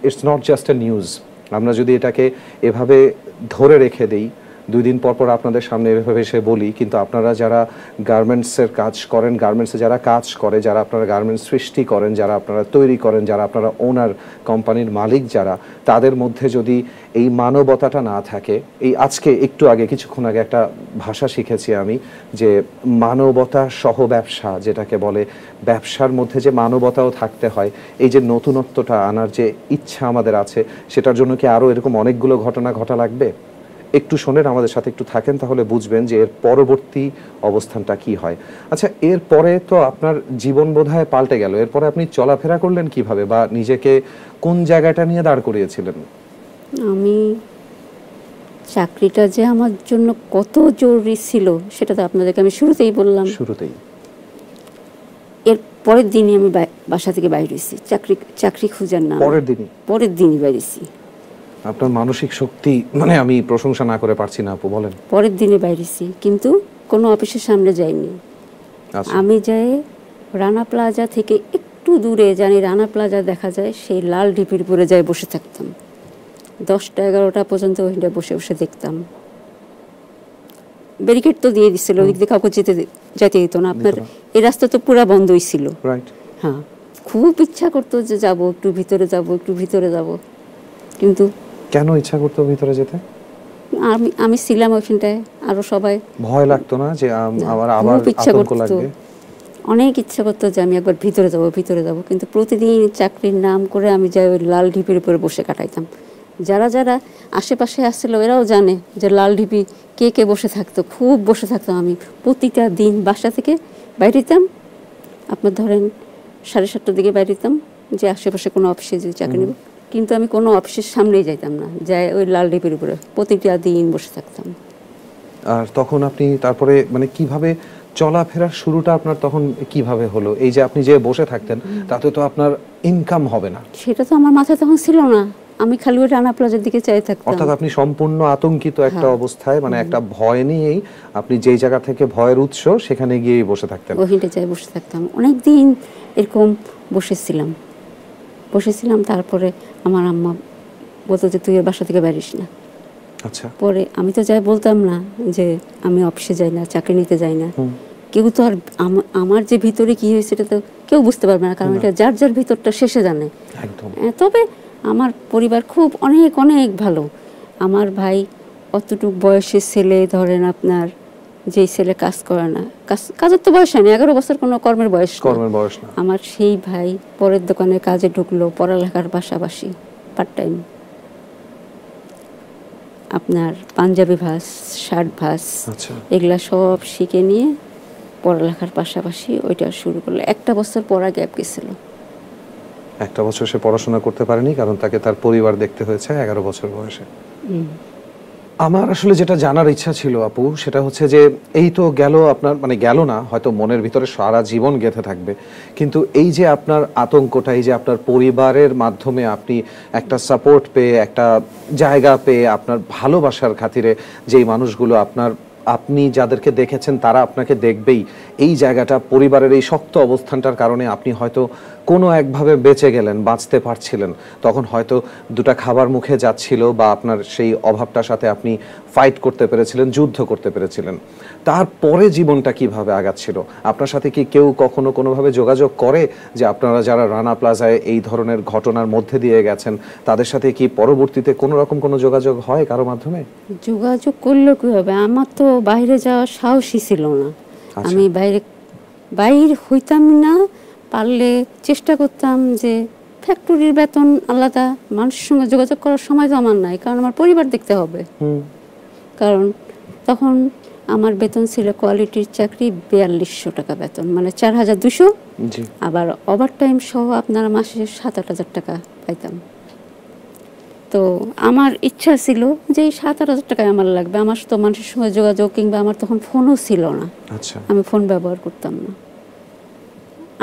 it's not just a news. আমরা যদি এটাকে এভাবে ধরে রেখে দেই, 2 দিন পর পর আপনাদের সামনে এভাবে এসে বলি, কিন্তু আপনারা যারা গার্মেন্টসের কাজ করেন, গার্মেন্টসে যারা কাজ করে, যারা আপনারা গার্মেন্টস সৃষ্টি করেন, যারা আপনারা তৈরি করেন, যারা আপনারা ওনার, কোম্পানির মালিক যারা, তাদের মধ্যে যদি এই মানবতাটা না থাকে, এই আজকে একটু আগে কিছুক্ষণ আগে একটা ভাষা শিখেছি আমি, যে মানবতা সহ ব্যবসা যেটাকে বলে, ব্যবসার মধ্যে যে মানবতাও থাকতে হয়, এই যে নতুনত্বটা আনার যে ইচ্ছা আমাদের আছে, সেটার জন্য কি আরও এরকম অনেকগুলো ঘটনা ঘটা লাগবে? একটু শোনেন, আমাদের সাথে একটু থাকেন, তাহলে বুঝবেন যে এর পরবর্তী অবস্থানটা কি হয়। আচ্ছা, এরপরে তো আপনার জীবন বোধহয় পাল্টে গেল, এরপরে আপনি চলাফেরা করলেন কিভাবে, বা নিজেকে কোন জায়গাটা নিয়ে দাঁড় করিয়েছিলেন? আমি চাকরিটা যে আমার জন্য কত জরুরি ছিল সেটা তো আপনাদেরকে আমি শুরুতেই বললাম। শুরুতেই এর পরের দিনই আমি বাসা থেকে বাইরে এসেছি, চাকরি খোঁজার নাম। পরের দিনই বাইরেছি। আপনার মানসিক শক্তি, মানে আমি প্রশংসা না করে পারছি না আপু, বলেন। পরের দিনে বাইরেছি, কিন্তু কোনো অফিসের সামনে যাইনি। আমি যাই রানা প্লাজা থেকে একটু দূরে, জানি রানা প্লাজা দেখা যায়, সেই লাল ঢিপির উপরে যাই বসে থাকতাম। 10টা-11টা পর্যন্ত ওইটা বসে বসে দেখতাম। ব্যারিকেড তো দিয়ে দিচ্ছিল, ওই দিকে কাউকে যেতে দিত না। আপনার এই রাস্তা তো পুরো বন্ধই ছিল। হ্যাঁ, খুব ইচ্ছা করতো যে যাব, একটু ভিতরে যাব, একটু ভিতরে যাব, কিন্তু কেন ইচ্ছা করতো ভিতরে যেতে? আমি ছিলাম ওইখানটায়, আরো সবাই। ভয় লাগতো না যে আবার আতঙ্ক লাগবে? অনেক ইচ্ছা করতো যে আমি একবার ভিতরে যাব, ভিতরে যাব, কিন্তু প্রতিদিন চাকরির নাম করে আমি যাই ওই লাল ঢিপির উপরে বসে কাটাইতাম। যারা যারা আশেপাশে আসছিল এরাও জানে যে লাল ঢিপি কে কে বসে থাকতো, খুব বসে থাকতাম আমি। প্রতিটা দিন বাসা থেকে বাইরেতাম, আপনার ধরেন 7:30টার দিকে বাইরেতাম, যে আশেপাশে কোনো অফিসে যদি চাকরি নেব, কিন্তু আমি কোনো অফিসের সামনেই যাইতাম না, যাই ওই লাল ঢিপির উপরে প্রতিটা দিন বসে থাকতাম। আর তখন আপনি তারপরে মানে কিভাবে চলাফেরার শুরুটা আপনার তখন কিভাবে হলো? এই যে আপনি যে বসে থাকতেন, তাতে তো আপনার ইনকাম হবে না, সেটা তো আমার মাথায় তখন ছিল না। আমি খালি ওই রানা প্লাজার দিকে চাই থাকতাম। অর্থাৎ আপনি সম্পূর্ণ আতঙ্কিত একটা অবস্থায়, মানে একটা ভয় নিয়েই আপনি যেই জায়গা থেকে ভয়ের উৎস সেখানে গিয়েই বসে থাকতেন। ওইখানে যাই বসে থাকতাম, অনেক দিন এরকম বসেছিলাম। তারপরে আমার আম্মা বলতো যে তুই এর বাসা থেকে বেরিস না। আচ্ছা। পরে আমি তো যাই বলতাম না যে আমি অফিসে যাই না, চাকরি নিতে যাই না। কেউ তো আর আমার যে ভিতরে কি হয়েছে এটা তো কেউ বুঝতে পারবে না, কারণ এটা যার যার ভিতরটা শেষে জানে। তবে আমার পরিবার খুব অনেক অনেক ভালো। আমার ভাই অতটুক বয়সের ছেলে, ধরেন আপনার যেই ছেলে কাজ করে না, কাজের তো বয়স হয়নি, 11 বছর কোনো কর্মের বয়স না। আমার সেই ভাই পরের দোকানে কাজে ঢুকলো পড়ালেখার পাশাপাশি, পার্ট টাইম। আপনার পাঞ্জাবি ভাস, শার্ট ভাস, এগুলা সব শিখে নিয়ে পড়ালেখার পাশাপাশি ওইটা শুরু করলো। 1 বছর পড়া গ্যাপ গেছিল। 1 বছর সে পড়াশোনা করতে পারেনি, কারণ তাকে তার পরিবার দেখতে হয়েছে 11 বছর বয়সে। আমার আসলে যেটা জানার ইচ্ছা ছিল আপু, সেটা হচ্ছে যে এই তো গেল আপনার, মানে গেল না, হয়তো মনের ভিতরে সারা জীবন গেঁথে থাকবে, কিন্তু এই যে আপনার আতঙ্কটা, এই যে আপনার পরিবারের মাধ্যমে আপনি একটা সাপোর্ট পেয়ে, একটা জায়গা পেয়ে, আপনার ভালোবাসার খাতিরে যেই মানুষগুলো আপনি যাদেরকে দেখেছেন তারা আপনাকে দেখবেই, এই জায়গাটা, পরিবারের এই শক্ত অবস্থানটার কারণে আপনি হয়তো কোনো একভাবে বেঁচে গেলেন, বাঁচতে পারছিলেন। তখন হয়তো 2টা খাবার মুখে যাচ্ছিল, বা আপনার সেই অভাবটার সাথে আপনি ফাইট করতে পেরেছিলেন, যুদ্ধ করতে পেরেছিলেন। তারপরে জীবনটা কিভাবে আগাচ্ছিল? আপনার সাথে কি কেউ কখনো কোনোভাবে যোগাযোগ করে, যে আপনারা যারা রানা প্লাজায় এই ধরনের ঘটনার মধ্যে দিয়ে গেছেন, তাদের সাথে কি পরবর্তীতে কোনো রকম কোনো যোগাযোগ হয় কারো মাধ্যমে? যোগাযোগ করলে কি হবে, আমার তো বাইরে যাওয়ার সাহসই ছিল না। আমি বাইরে হইতাম না, পারলে চেষ্টা করতাম যে ফ্যাক্টরির বেতন আলাদা, মানুষের সঙ্গে যোগাযোগ করার সময় তো আমার নাই, কারণ আমার পরিবার দেখতে হবে। কারণ তখন আমার বেতন ছিল, কোয়ালিটির চাকরি, 4200 টাকা বেতন, মানে 4200, আবার ওভার টাইম সহ আপনার মাসে 7-8 হাজার টাকা পাইতাম। তো আমার ইচ্ছা ছিল যে এই 7-8 হাজার টাকায় আমার লাগবে। আমার তো মানুষের সঙ্গে যোগাযোগ কিংবা আমার তখন ফোনও ছিল না, আচ্ছা, আমি ফোন ব্যবহার করতাম না।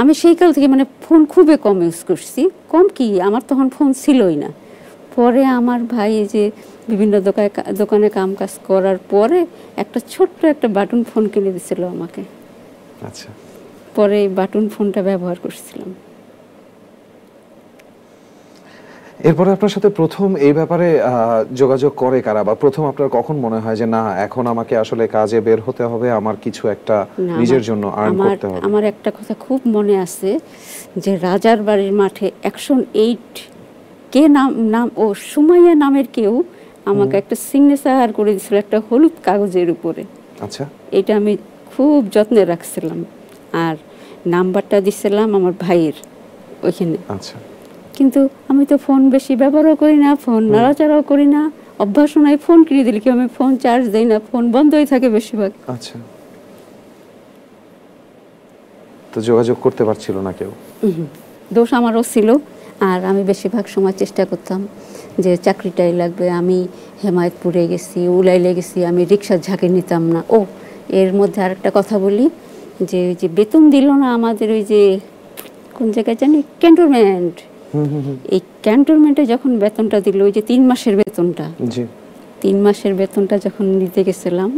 আমি সেই কাল থেকে মানে ফোন খুবই কম ইউজ করছি, কম কি আমার তখন ফোন ছিলই না। পরে আমার ভাই যে বিভিন্ন দোকানে কাম কাজ করার পরে একটা ছোট্ট একটা বাটন ফোন কিনে দিয়েছিল আমাকে। আচ্ছা, পরে এই বাটন ফোনটা ব্যবহার করছিলাম। এরপরে আপনার সাথে প্রথম এই ব্যাপারে যোগাযোগ করে কারা, বা প্রথম আপনার কখন মনে হয় যে না এখন আমাকে আসলে কাজে বের হতে হবে, আমার কিছু একটা নিজের জন্য আর্ন করতে হবে? আমার একটা কথা খুব মনে আছে যে রাজার বাড়ির মাঠে অ্যাকশন 8 কে নাম ও সুমাইয়া নামের কেউ আমাকে একটা সিগনেচার করে দিয়েছিল একটা হলুদ কাগজের উপরে। আচ্ছা, এটা আমি খুব যত্নে রাখছিলাম, আর নাম্বারটা দিছিলাম আমার ভাইয়ের ওইখানে। আচ্ছা, কিন্তু আমি তো ফোন বেশি ব্যবহারও করি না, ফোন নাড়াচাড়াও করি না, অভ্যাস নাই। ফোন কিনে দিলে কি আমি ফোন চার্জ দেই না, ফোন বন্ধই থাকে বেশিরভাগ। আচ্ছা, তো যোগাযোগ করতে পারছিল না কেউ? দোষ আমারও ছিল। আর আমি বেশিরভাগ সময় চেষ্টা করতাম যে চাকরিটাই লাগবে। আমি হেমায়তপুরে গেছি, উলাইলে গেছি, আমি রিক্সার ঝাঁকে নিতাম না। ও এর মধ্যে আরেকটা কথা বলি, যে ওই যে বেতন দিল না আমাদের, ওই যে কোন জায়গায় জানি ক্যান্টনমেন্ট, এই ক্যান্টনমেন্টে যখন বেতনটা দিল, ওই যে 3 মাসের বেতনটা, 3 মাসের বেতনটা যখন নিতে গেছিলাম,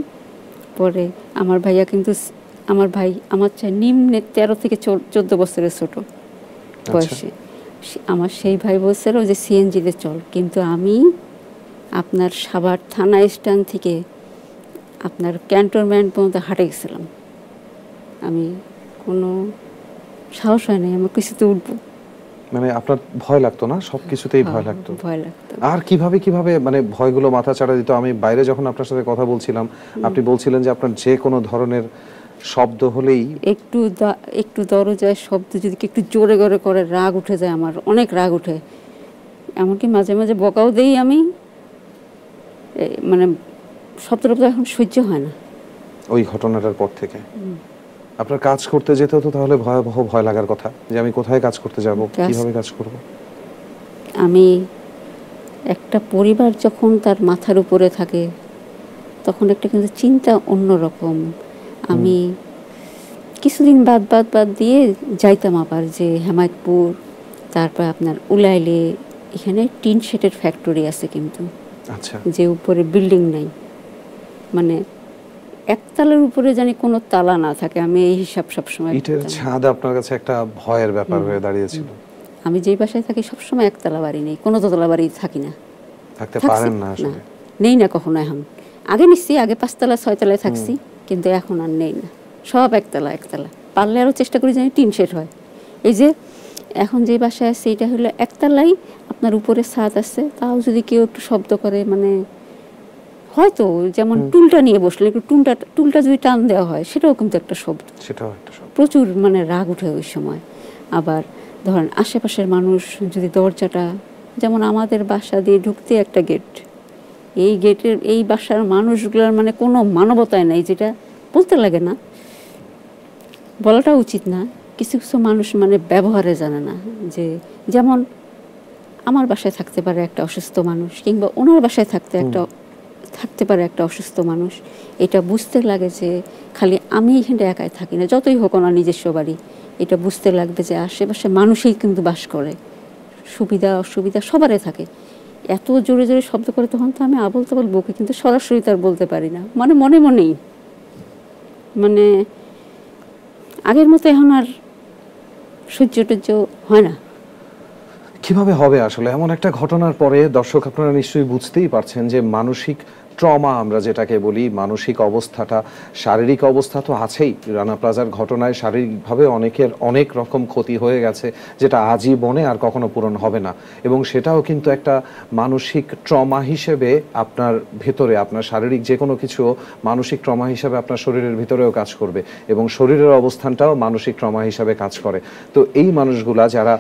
পরে আমার ভাইয়া কিন্তু আমার ভাই আমার চেয়ে নিম্নে 13 থেকে 14 বছরের ছোট বয়সে। আমার সেই ভাই বলছিল যে সিএনজিতে চল, কিন্তু আমি আপনার সাভার থানা স্ট্যান্ড থেকে আপনার ক্যান্টনমেন্ট পর্যন্ত হাঁটে গেছিলাম। আমি কোনো সাহস হয় নাই আমার কিছুতে উঠবো। মানে আপনার ভয় লাগতো না? সবকিছুতেই ভয় লাগতো? ভয় লাগতো। আর কিভাবে মানে ভয়গুলো মাথা চাড়া দিত? আমি বাইরে যখন আপনার সাথে কথা বলছিলাম, আপনি বলছিলেন যে আপনার যে কোনো ধরনের শব্দ হলেই, একটু দরজায় শব্দ যদি একটু জোরে জোরে করে রাগ উঠে যায়, আমার অনেক রাগ উঠে। এমনকি মাঝে মাঝে বকাও দেই আমি, মানে শব্দটা এখন সহ্য হয় না। ওই ঘটনাটার পর থেকে আপনার কাজ করতে যেতে হতো তাহলে ভয়াবহ ভয় লাগার কথা, যে আমি কোথায় কাজ করতে যাব, কিভাবে কাজ করব? আমি একটা পরিবার যখন তার মাথার উপরে থাকে তখন একটা কিন্তু চিন্তা অন্যরকম। আমি কিছুদিন বাদ দিয়ে যাইতাম আবার যে হেমায়তপুর, তারপর আপনার উলাইলে, এখানে টিন শেডের ফ্যাক্টরি আছে কিন্তু, আচ্ছা, যে উপরে বিল্ডিং নাই, মানে একতলার উপরে জানি কোনো তালা না থাকে। আমি এই হিসাব সবসময়, ইটের ছাদ আপনার কাছে একটা ভয়ের ব্যাপার হয়ে দাঁড়িয়েছিল। আমি যেই বাসায় থাকি সবসময় একতলা বাড়ি নেই, কোনো দোতলা বাড়ি থাকি না, থাকতে পারেন না আসলে? নেই না কখনো। এখন আগে নিচ্ছি, আগে 5তলা 6তলায় থাকছি, কিন্তু এখন আর নেই না, সব একতলা। পারলে আরও চেষ্টা করি যেন টিন শেড হয়। এই যে এখন যে বাসায় আছে এটা হলো একতলাই, আপনার উপরে ছাদ আছে, তাও যদি কেউ একটু শব্দ করে, মানে হয়তো যেমন টুলটা নিয়ে বসলে একটু টুলটা যদি টান দেওয়া হয়, সেটাও কিন্তু একটা শব্দ, প্রচুর মানে রাগ উঠে ওই সময়। আবার ধরেন আশেপাশের মানুষ যদি দরজাটা, যেমন আমাদের বাসা দিয়ে ঢুকতে একটা গেট, এই গেটের এই বাসার মানুষগুলোর মানে কোনো মানবতায় নেই, যেটা বলতে লাগে না, বলাটা উচিত না। কিছু কিছু মানুষ মানে ব্যবহারে জানে না, যে যেমন আমার বাসায় থাকতে পারে একটা অসুস্থ মানুষ, কিংবা ওনার বাসায় থাকতে পারে একটা অসুস্থ মানুষ। এটা বুঝতে লাগে যে খালি আমি এখানে একাই থাকি না, যতই হোক ওনার নিজস্ব বাড়ি, এটা বুঝতে লাগবে যে আশেপাশে মানুষই কিন্তু বাস করে, সুবিধা অসুবিধা সবারই থাকে। এত জোরে জোরে শব্দ করে তখন তো আমি আবল তাবল বকি, কিন্তু সরাসরি তার বলতে পারি না, মানে মনেই, মানে আগের মতো এখন আর সহ্য টহ্য হয় না। কিভাবে হবে আসলে এমন একটা ঘটনার পরে? দর্শক আপনারা নিশ্চয়ই বুঝতেই পারছেন যে মানসিক ট্রমা আমরা যেটাকে বলি, মানসিক অবস্থাটা, শারীরিক অবস্থা তো আছেই। রানা প্লাজার ঘটনায় শারীরিকভাবে অনেকের অনেক রকম ক্ষতি হয়ে গেছে, যেটা আজীবনে আর কখনো পূরণ হবে না, এবং সেটাও কিন্তু একটা মানসিক ট্রমা হিসেবে আপনার ভেতরে, আপনার শারীরিক যে কোনো কিছু মানসিক ট্রমা হিসেবে আপনার শরীরের ভিতরেও কাজ করবে, এবং শরীরের অবস্থানটাও মানসিক ট্রমা হিসেবে কাজ করে। তো এই মানুষগুলা যারা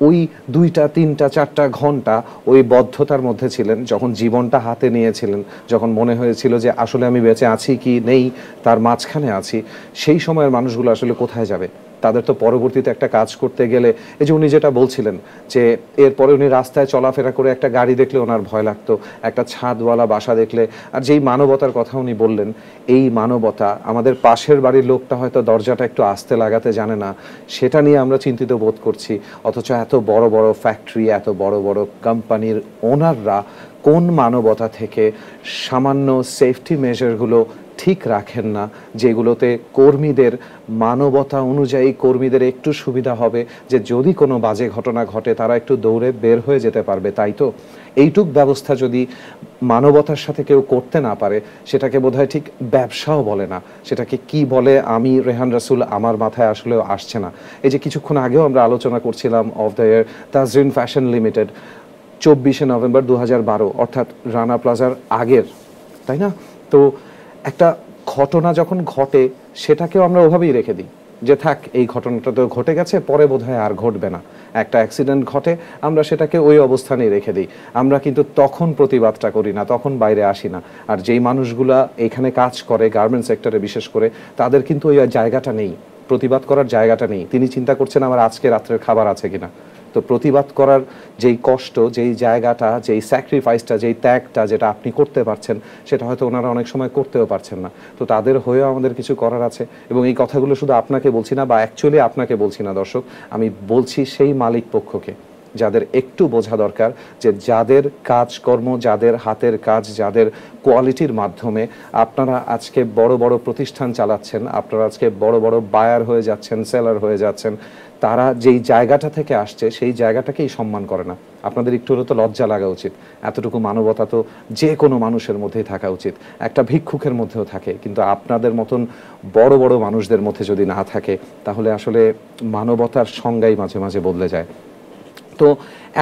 ওই 2টা 3টা 4টা ঘন্টা ওই বদ্ধতার মধ্যে ছিলেন, যখন জীবনটা হাতে নিয়েছিলেন, যখন মনে হয়েছিল যে আসলে আমি বেঁচে আছি কি নেই তার মাঝখানে আছি, সেই সময়ের মানুষগুলো আসলে কোথায় যাবে? তাদের তো পরবর্তীতে একটা কাজ করতে গেলে, এই যে উনি যেটা বলছিলেন যে এরপরে উনি রাস্তায় চলাফেরা করে একটা গাড়ি দেখলে ওনার ভয় লাগতো, একটা ছাদওয়ালা বাসা দেখলে। আর যেই মানবতার কথা উনি বললেন, এই মানবতা, আমাদের পাশের বাড়ির লোকটা হয়তো দরজাটা একটু আস্তে লাগাতে জানে না, সেটা নিয়ে আমরা চিন্তিত বোধ করছি। অথচ এত বড় বড় ফ্যাক্টরি, এত বড় বড় কোম্পানির ওনাররা কোন মানবতা থেকে সামান্য সেফটি মেজারগুলো ঠিক রাখেন না, যেগুলোতে কর্মীদের মানবতা অনুযায়ী কর্মীদের একটু সুবিধা হবে, যে যদি কোনো বাজে ঘটনা ঘটে তারা একটু দৌড়ে বের হয়ে যেতে পারবে। তাই তো এইটুক ব্যবস্থা যদি মানবতার সাথে কেউ করতে না পারে, সেটাকে বোধহয় ঠিক ব্যবসাও বলে না, সেটাকে কি বলে আমি রেহান রাসূল আমার মাথায় আসলে আসছে না। এই যে কিছুক্ষণ আগেও আমরা আলোচনা করছিলাম of the year Tazreen fashion limited, 24শে নভেম্বর 2012, অর্থাৎ রানা প্লাজার আগের, তাই না? তো একটা ঘটনা যখন ঘটে সেটাকেও আমরা ওভাবেই রেখে দিই যে থাক, এই ঘটনাটা তো ঘটে গেছে, পরে বোধহয় আর ঘটবে না। একটা অ্যাক্সিডেন্ট ঘটে, আমরা সেটাকে ওই অবস্থানেই রেখে দিই। আমরা কিন্তু তখন প্রতিবাদটা করি না, তখন বাইরে আসি না। আর যেই মানুষগুলা এখানে কাজ করে, গার্মেন্টস সেক্টরে বিশেষ করে, তাদের কিন্তু ওই জায়গাটা নেই, প্রতিবাদ করার জায়গাটা নেই। তিনি চিন্তা করছেন আমার আজকে রাত্রের খাবার আছে কিনা। তো প্রতিবাদ করার যেই কষ্ট, যেই জায়গাটা, যেই স্যাক্রিফাইসটা, যেই ত্যাগটা যেটা আপনি করতে পারছেন, সেটা হয়তো ওনারা অনেক সময় করতেও পারছেন না। তো তাদের হয়েও আমাদের কিছু করার আছে। এবং এই কথাগুলো শুধু আপনাকে বলছি না, বা অ্যাকচুয়ালি আপনাকে বলছি না দর্শক, আমি বলছি সেই মালিক পক্ষকে, যাদের একটু বোঝা দরকার যে যাদের কাজকর্ম, যাদের হাতের কাজ, যাদের কোয়ালিটির মাধ্যমে আপনারা আজকে বড় বড় প্রতিষ্ঠান চালাচ্ছেন, আপনারা আজকে বড় বড় বায়ার হয়ে যাচ্ছেন, সেলার হয়ে যাচ্ছেন, তারা যেই জায়গাটা থেকে আসছে সেই জায়গাটাকেই সম্মান করে না। আপনাদের একটু হলেও তো লজ্জা লাগা উচিত। এতটুকু মানবতা তো যে কোনো মানুষের মধ্যেই থাকা উচিত, একটা ভিক্ষুকের মধ্যেও থাকে, কিন্তু আপনাদের মতন বড় বড় মানুষদের মধ্যে যদি না থাকে, তাহলে আসলে মানবতার সংজ্ঞাই মাঝে মাঝে বদলে যায়। তো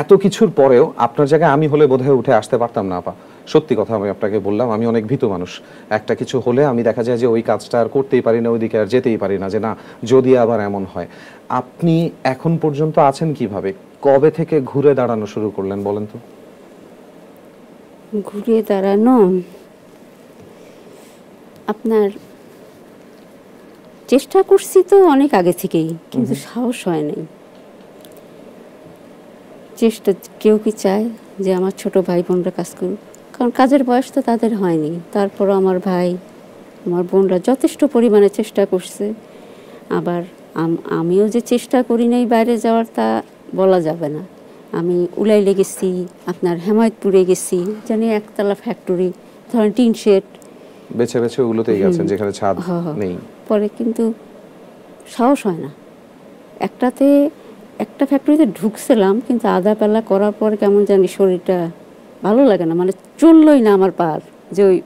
এত কিছুর পরেও আপনার জায়গায় আমি হলে বোধহয় উঠে আসতে পারতাম না আপা। সত্যি কথা আমি আপনাকে বললাম, আমি অনেক ভীতু মানুষ। একটা কিছু হলে আমি দেখা যায় যে ওই কাজটা আর করতেই পারি না, ওইদিকে আর যেতেই পারি না, যে না যদি আবার এমন হয়। আপনি এখন পর্যন্ত আছেন কিভাবে? কবে থেকে ঘুরে দাঁড়ানো শুরু করলেন বলেন তো? ঘুরে দাঁড়ানো আপনার চেষ্টা করছি তো অনেক আগে থেকেই, কিন্তু সাহস হয় নাই। চেষ্টা কেউ কি চায় যে আমার ছোট ভাই বোনরা কাজ করুক? কারণ কাজের বয়স তো তাদের হয়নি। তারপরও আমার ভাই, আমার বোনরা যথেষ্ট পরিমাণে চেষ্টা করছে। আবার আমিও যে চেষ্টা করি নাই বাইরে যাওয়ার, তা বলা যাবে না। আমি উলাইলে গেছি, আপনার হেমায়তপুরে গেছি, জানি একতলা ফ্যাক্টরি, ধরেন টিন শেড, বেছে বেছে ওগুলোতেই গেছেন যেখানে ছাদ নেই। পরে কিন্তু সাহস হয় না। একটা ফ্যাক্টরিতে ঢুকছিলাম, কিন্তু আধা বেলা করার পর কেমন জানি শরীরটা ভালো লাগে না, মানে চললই না আমার পার, যে ওই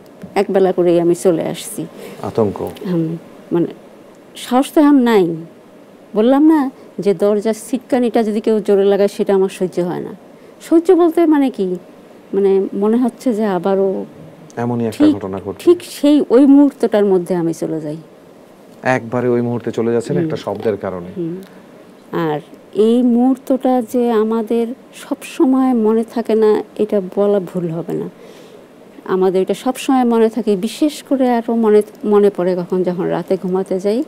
একবেলা করেই আমি চলে আসছি। আতঙ্ক, মানে সাহস তো এখন নাই। বললাম না যে দরজার সিটকানিটা যদি কেউ জোরে লাগায় সেটা আমার সহ্য হয় না। সহ্য বলতে মানে কি, মানে মনে হচ্ছে যে আবারও এমনই একটা ঘটনা ঘটছে, ঠিক সেই ওই মুহূর্তটার মধ্যে আমি চলে যাই। একবারে ওই মুহূর্তে চলে যাচ্ছেন একটা শব্দের কারণে। আর এই মুহূর্তটা যে আমাদের সব সময় মনে থাকে না, এটা বলা ভুল হবে না। আমাদের এটা সব সময় মনে থাকে, বিশেষ করে আরও মনে পড়ে যখন রাতে ঘুমাতে যাই।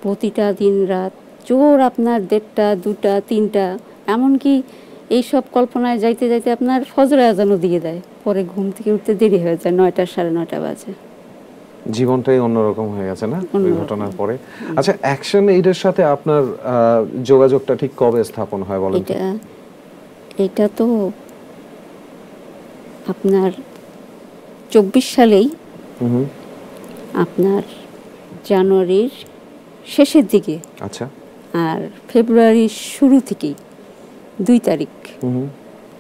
প্রতিটা দিন রাত জোর আপনার 1:30, 2টা, 3টা, এমনকি এইসব কল্পনায় যাইতে যাইতে আপনার ফজর আজানও দিয়ে দেয়। পরে ঘুম থেকে উঠতে দেরি হয়ে যায়, 9টা, 9:30 বাজে। জীবনটাই অন্যরকম হয়ে গেছে না ওই ঘটনার পরে? আচ্ছা, অ্যাকশন এইডের সাথে আপনার যোগাযোগটা ঠিক কবে স্থাপন হয় বলেন? এটা তো আপনার 24 সালেই, আপনার জানুয়ারির শেষের দিকে, আচ্ছা, আর ফেব্রুয়ারির শুরু থেকেই 2 তারিখ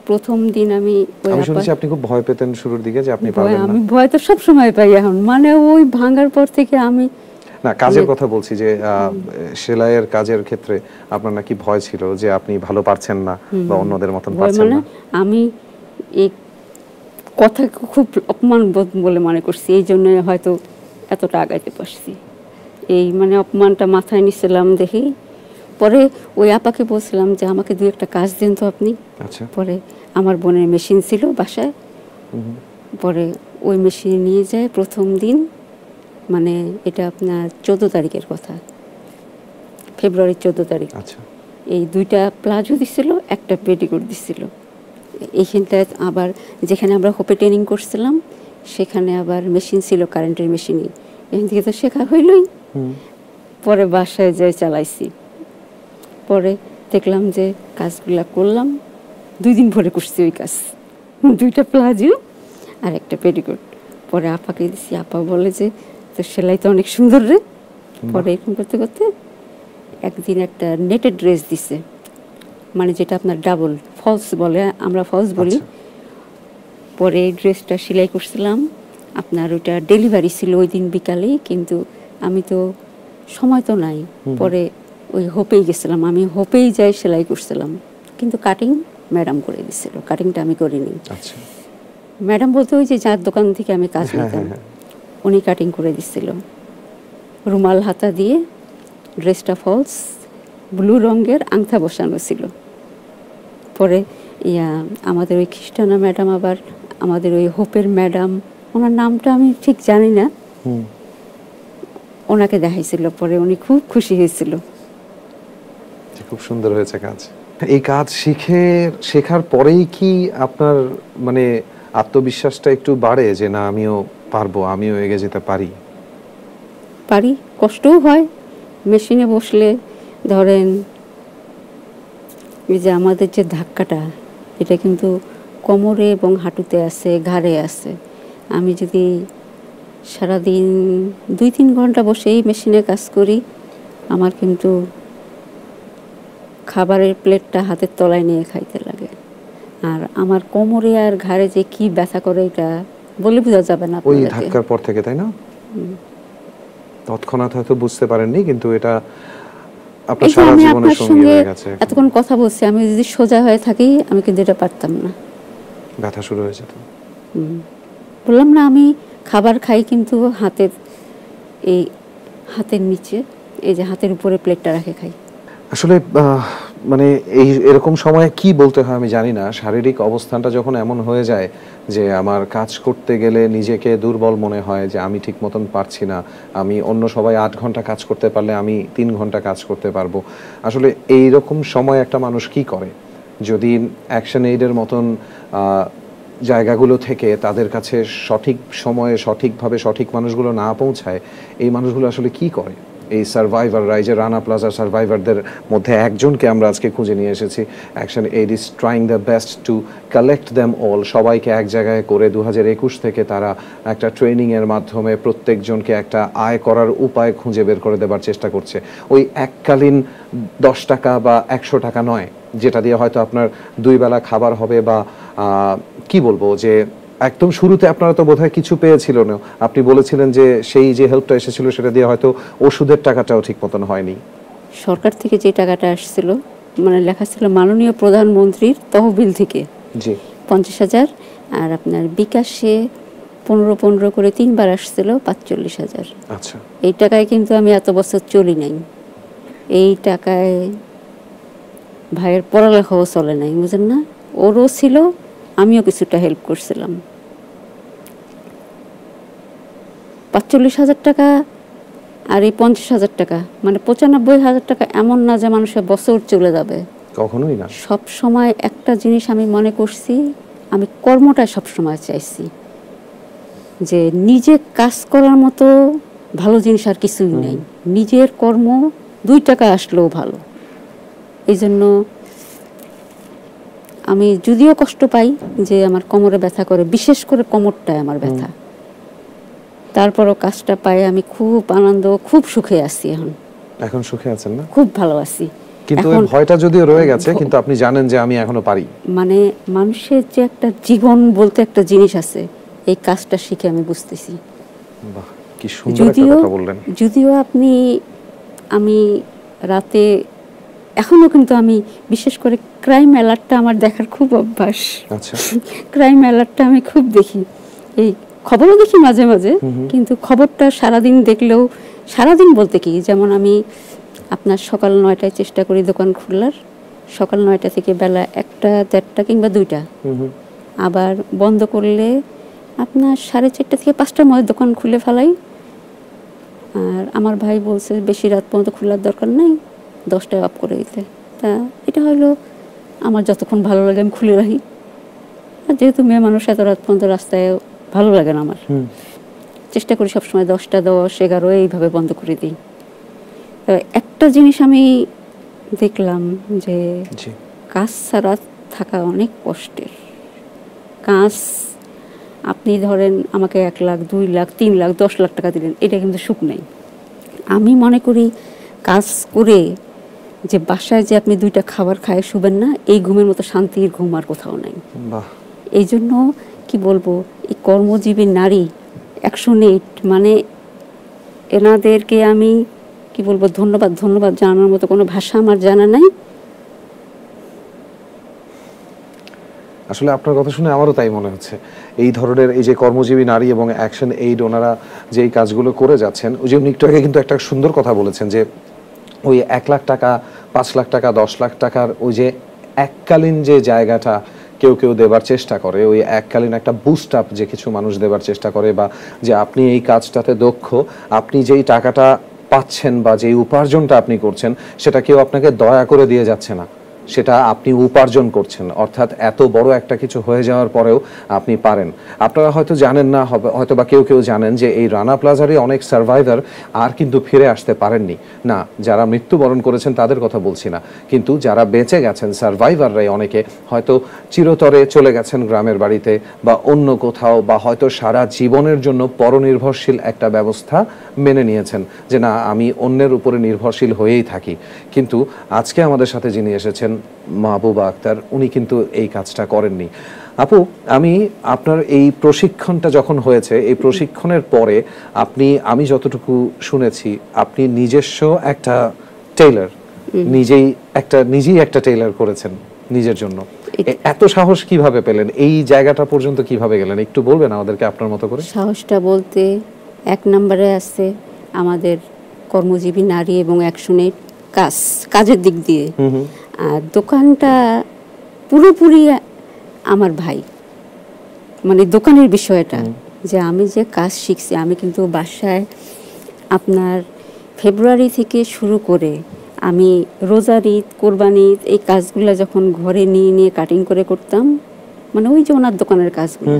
প্রথম দিন আমি শুনেছি আপনি খুব ভয় পেতেন শুরুর দিকে, যে আপনি পারবেন না। আমি ভয় তো সব সময় পাই এখন, মানে ওই ভাঙার পর থেকে আমি না, কাজের কথা বলছি, যে সেলাইয়ের কাজের ক্ষেত্রে আপনার নাকি ভয় ছিল যে আপনি ভালো পারছেন না বা অন্যদের মতন পারছেন না। আমি এই কথা খুব অপমান বোধ বলে মনে করছি, এই জন্য হয়তো এতটা আগাইতে পারছি। এই মানে অপমানটা মাথায় নিছিলাম দেখি। পরে ওই আপাকে বলছিলাম যে আমাকে 2-1টা কাজ দিন তো আপনি। আচ্ছা। পরে আমার বোনের মেশিন ছিল বাসায়, পরে ওই মেশিন নিয়ে যায় প্রথম দিন, মানে এটা আপনার 14 তারিখের কথা। ফেব্রুয়ারি 14 তারিখ। আচ্ছা, এই 2টা প্লাজো দিছিল, একটা পেটিকোট দিছিল। এইখানটায় আবার যেখানে আমরা হোপে ট্রেনিং করছিলাম সেখানে আবার মেশিন ছিল, কারেন্টের মেশিনই। এখান থেকে তো শেখা হইলই। পরে বাসায় যাই চালাইছি। পরে দেখলাম যে কাজগুলা করলাম, 2 দিন ভরে করছি ওই কাজ, 2টা প্লাজো আর একটা পেটিকোট। পরে আপাকে দিছি, আপা বলে যে তো সেলাই তো অনেক সুন্দর রে। পরে এরকম করতে করতে একদিন একটা নেটের ড্রেস দিছে, মানে যেটা আপনার ডাবল ফলস বলে, আমরা ফলস বলি। পরে এই ড্রেসটা সেলাই করছিলাম, আপনার ওইটা ডেলিভারি ছিল ওই দিন বিকালেই, কিন্তু আমি তো সময় তো নাই। পরে ওই হোপেই গেছিলাম, আমি হোপেই যাই সেলাই করছিলাম, কিন্তু কাটিং ম্যাডাম করে দিছিল, কাটিংটা আমি করিনি। আচ্ছা, ম্যাডাম বলতে ওই যে যার দোকান থেকে আমি কাজ নিতাম উনি কাটিং করে দিছিল। রুমাল হাতা দিয়ে ড্রেসটা ফলস, ব্লু রঙের আংটা বসানো ছিল। পরে আমাদের ওই খ্রিস্টানা ম্যাডাম, আবার আমাদের ওই হোপের ম্যাডাম, ওনার নামটা আমি ঠিক জানি না, ওনাকে দেখাইছিল। পরে উনি খুব খুশি হয়েছিল। খুব সুন্দর হয়েছে কাজ। এই কাজ শেখার পরেই কি আপনার মানে আত্মবিশ্বাসটা একটু বাড়ে যে না আমিও পারবো, আমিও এগিয়ে যেতে পারি? পারি, কষ্টও হয়। মেশিনে বসলে ধরেন এই যে আমাদের যে ধাক্কাটা, এটা কিন্তু কোমরে এবং হাঁটুতে আছে, ঘাড়ে আছে। আমি যদি সারাদিন 2-3 ঘন্টা বসেই মেশিনে কাজ করি, আমার কিন্তু খাবারের প্লেটটা হাতের তলায় নিয়ে খাইতে লাগে। আর আমার কোমরে আর ঘাড়ে যে কি ব্যথা করে এটা বলে বোঝা যাবে না। ওই ধাক্কার পর থেকে, তাই না? তৎক্ষণাৎ হয়তো বুঝতে পারেননি, কিন্তু এটা আপনার সারা জীবনের সঙ্গী হয়ে গেছে। এতক্ষণ কথা বলছি, আমি যদি সোজা হয়ে থাকি আমি কিন্তু এটা পারতাম না, ব্যথা শুরু হয়ে যেত। বললাম না, আমি খাবার খাই কিন্তু এই হাতের নিচে, এই যে হাতের উপরে প্লেটটা রেখে খাই। আসলে মানে এরকম সময়ে কি বলতে হয় আমি জানি না। শারীরিক অবস্থানটা যখন এমন হয়ে যায় যে আমার কাজ করতে গেলে নিজেকে দুর্বল মনে হয়, যে আমি ঠিক মতন পারছি না, আমি অন্য সবাই 8 ঘন্টা কাজ করতে পারলে আমি 3 ঘন্টা কাজ করতে পারবো। আসলে এই রকম সময় একটা মানুষ কি করে? যদি অ্যাকশন এইডের মতন জায়গাগুলো থেকে তাদের কাছে সঠিক সময়ে সঠিকভাবে সঠিক মানুষগুলো না পৌঁছায়, এই মানুষগুলো আসলে কি করে? এই সার্ভাইভাররা, এই যে রানা প্লাজা সার্ভাইভারদের মধ্যে একজনকে আমরা আজকে খুঁজে নিয়ে এসেছি। Action aid is trying the best to collect them all. সবাইকে এক জায়গায় করে 2021 থেকে তারা একটা ট্রেনিংয়ের মাধ্যমে প্রত্যেকজনকে একটা আয় করার উপায় খুঁজে বের করে দেবার চেষ্টা করছে। ওই এককালীন 10 টাকা বা 100 টাকা নয়, যেটা দিয়ে হয়তো আপনার 2 বেলা খাবার হবে, বা কি বলবো, যে একদম শুরুতে আপনারা তো বোধহয় কিছু পেয়েছিল না, আপনি বলেছিলেন যে সেই যে হেল্পটা এসেছিল সেটা দিয়ে হয়তো ওষুধের টাকাটাও ঠিক মতন হয়নি। সরকার থেকে যে টাকাটা আসছিল, মানে লেখা ছিল মাননীয় প্রধানমন্ত্রীর তহবিল থেকে, জি, 50,000, আর আপনার বিকাশে 15 করে 3 বার আসছিল 45,000। আচ্ছা, এই টাকায় কিন্তু আমি এত বছর চলি নাই। এই টাকায় ভাইয়ের পড়ালেখাও চলে নাই, বুঝেন না? ওরও ছিল, আমিও কিছুটা হেল্প করছিলাম। 45,000 টাকা আর এই 50,000 টাকা, মানে 95,000 টাকা এমন না যে মানুষের বছর চলে যাবে, কখনোই না। সব সময় একটা জিনিস আমি মনে করছি, আমি কর্মটা সব সময় চাইছি, যে নিজে কাজ করার মতো ভালো জিনিস আর কিছুই নেই। নিজের কর্ম 2 টাকা আসলেও ভালো। এই জন্য আমি যদিও কষ্ট পাই যে আমার কোমরে ব্যথা করে, বিশেষ করে কোমরটায় আমার ব্যথা, তারপরও কাজটা পাই আমি খুব আনন্দ, খুব সুখে আছি। এখন সুখে আছেন না? খুব ভালো আছি। কিন্তু ওই ভয়টা যদিও রয়ে গেছে, কিন্তু আপনি জানেন যে আমি এখনো পারি। মানে মানুষের যে একটা জীবন বলতে একটা জিনিস আছে, এই কাজটা শিখে আমি বুঝতেছি। বাহ, কি সুন্দর একটা কথা বললেন। যদিও আমি রাতে এখনো কিন্তু আমি বিশেষ করে ক্রাইম অ্যালার্টটা আমার দেখার খুব অভ্যাস। আচ্ছা, ক্রাইম অ্যালার্টটা আমি খুব দেখি, এই খবরও দেখি মাঝে মাঝে, কিন্তু খবরটা সারাদিন দেখলেও, সারাদিন বলতে কি, যেমন আমি আপনার সকাল 9টায় চেষ্টা করি দোকান খোলার, সকাল 9টা থেকে বেলা 1টা 1:30 কিংবা 2টা, আবার বন্ধ করলে আপনার 4:30 থেকে 5টার মধ্যে দোকান খুলে ফেলাই। আর আমার ভাই বলছে বেশি রাত পর্যন্ত খোলার দরকার নাই, 10টায় অফ করে দিতে। তা এটা হলো আমার যতক্ষণ ভালো লাগে আমি খুলে রাখি। আর যেহেতু মেয়ে মানুষ এত রাত পর্যন্ত রাস্তায় ভালো লাগে না আমার, চেষ্টা করি সবসময় 10টা 10 11 এইভাবে বন্ধ করে দিই। তো একটা জিনিস আমি দেখলাম যে কাজ ছাড়া থাকা অনেক কষ্টের। কাজ আপনি ধরেন আমাকে 1 লাখ 2 লাখ 3 লাখ 10 লাখ টাকা দিলেন, এটা কিন্তু সুখ নেই। আমি মনে করি কাজ করে যে বাসায় যে আপনি 2টা খাবার খায় শুবেন না, এই ঘুমের মতো শান্তির ঘুম আর কোথাও নাই। এই জন্য কি বলবো, এই কর্মজীবী নারী 108 মানে এনাদেরকে আমি কি বলবো, ধন্যবাদ ধন্যবাদ জানানোর মতো কোনো ভাষা আমার জানা নাই। আসলে আপনার কথা শুনে আমারও তাই মনে হচ্ছে। এই ধরনের এই যে কর্মজীবী নারী এবং অ্যাকশন এইড ওনারা যে এই কাজগুলো করে যাচ্ছেন, ওই যে উনি একটু আগে কিন্তু একটা সুন্দর কথা বলেছেন যে ওই 1 লাখ টাকা 5 লাখ টাকা 10 লাখ টাকার ওই যে এককালীন যে জায়গাটা কেউ কেউ দেবার চেষ্টা করে, ওই এককালীন একটা বুস্ট আপ যে কিছু মানুষ দেবার চেষ্টা করে, বা যে আপনি এই কাজটাতে দক্ষ, আপনি যেই টাকাটা পাচ্ছেন বা যেই উপার্জনটা আপনি করছেন সেটা কেউ আপনাকে দয়া করে দিয়ে যাচ্ছে না, সেটা আপনি উপার্জন করছেন। অর্থাৎ এত বড় একটা কিছু হয়ে যাওয়ার পরেও আপনি পারেন। আপনারা হয়তো জানেন না, হয়তো বা কেউ কেউ জানেন যে এই রানা প্লাজারই অনেক সার্ভাইভার আর কিন্তু ফিরে আসতে পারেননি। না, যারা মৃত্যুবরণ করেছেন তাদের কথা বলছি না, কিন্তু যারা বেঁচে গেছেন সার্ভাইভাররাই অনেকে হয়তো চিরতরে চলে গেছেন গ্রামের বাড়িতে বা অন্য কোথাও, বা হয়তো সারা জীবনের জন্য পরনির্ভরশীল একটা ব্যবস্থা মেনে নিয়েছেন যে না, আমি অন্যের উপরে নির্ভরশীল হয়েই থাকি। কিন্তু আজকে আমাদের সাথে যিনি এসেছেন মাহবুবা আক্তার, উনি কিন্তু এই কাজটা করেননি। আপু, আমি আপনার এই প্রশিক্ষণটা যখন হয়েছে, এই প্রশিক্ষণের পরে আমি যতটুকু শুনেছি আপনি নিজস্ব একটা টেইলার, নিজেই একটা টেইলার করেছেন নিজের জন্য। এত সাহস কিভাবে পেলেন? এই জায়গাটা পর্যন্ত কিভাবে গেলেন একটু বলবেন আমাদেরকে আপনার মতো করে? সাহসটা বলতে 1 নম্বরে আছে আমাদের কর্মজীবী নারী এবং অ্যাকশনের কাজের দিক দিয়ে। আর দোকানটা পুরোপুরি আমার ভাই, মানে দোকানের বিষয়টা যে আমি যে কাজ শিখছি, আমি কিন্তু বাসায় আপনার ফেব্রুয়ারি থেকে শুরু করে আমি রোজার ঈদ, কোরবানি ঈদ, এই কাজগুলো যখন ঘরে নিয়ে নিয়ে কাটিং করে করতাম, মানে ওই যে ওনার দোকানের কাজগুলো,